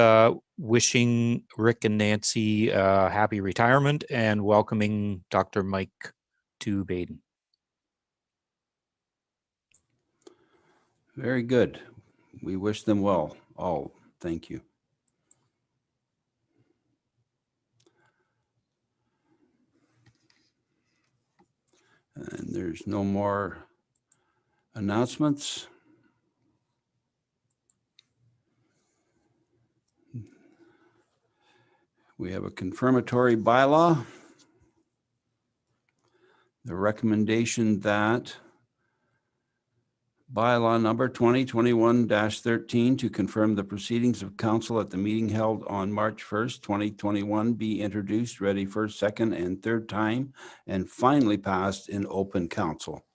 S15: wishing Rick and Nancy happy retirement and welcoming Dr. Mike to Baden.
S1: Very good. We wish them well, all. Thank you. And there's no more announcements. We have a confirmatory bylaw. The recommendation that bylaw number 2021-13 to confirm the proceedings of council at the meeting held on March 1st, 2021 be introduced, ready for second and third time, and finally passed in open council.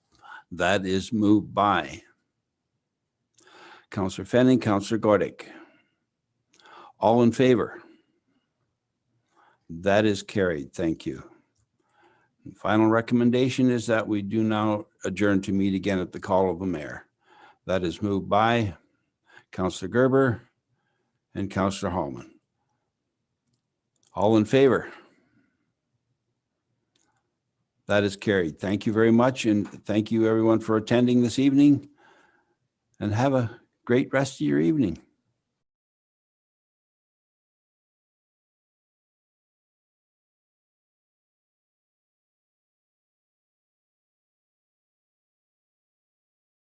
S1: That is moved by Councillor Fenning, Councillor Gordick. All in favor? That is carried. Thank you. And final recommendation is that we do now adjourn to meet again at the call of the mayor. That is moved by Councillor Gerber and Councillor Hallman. All in favor? That is carried. Thank you very much. And thank you everyone for attending this evening, and have a great rest of your evening.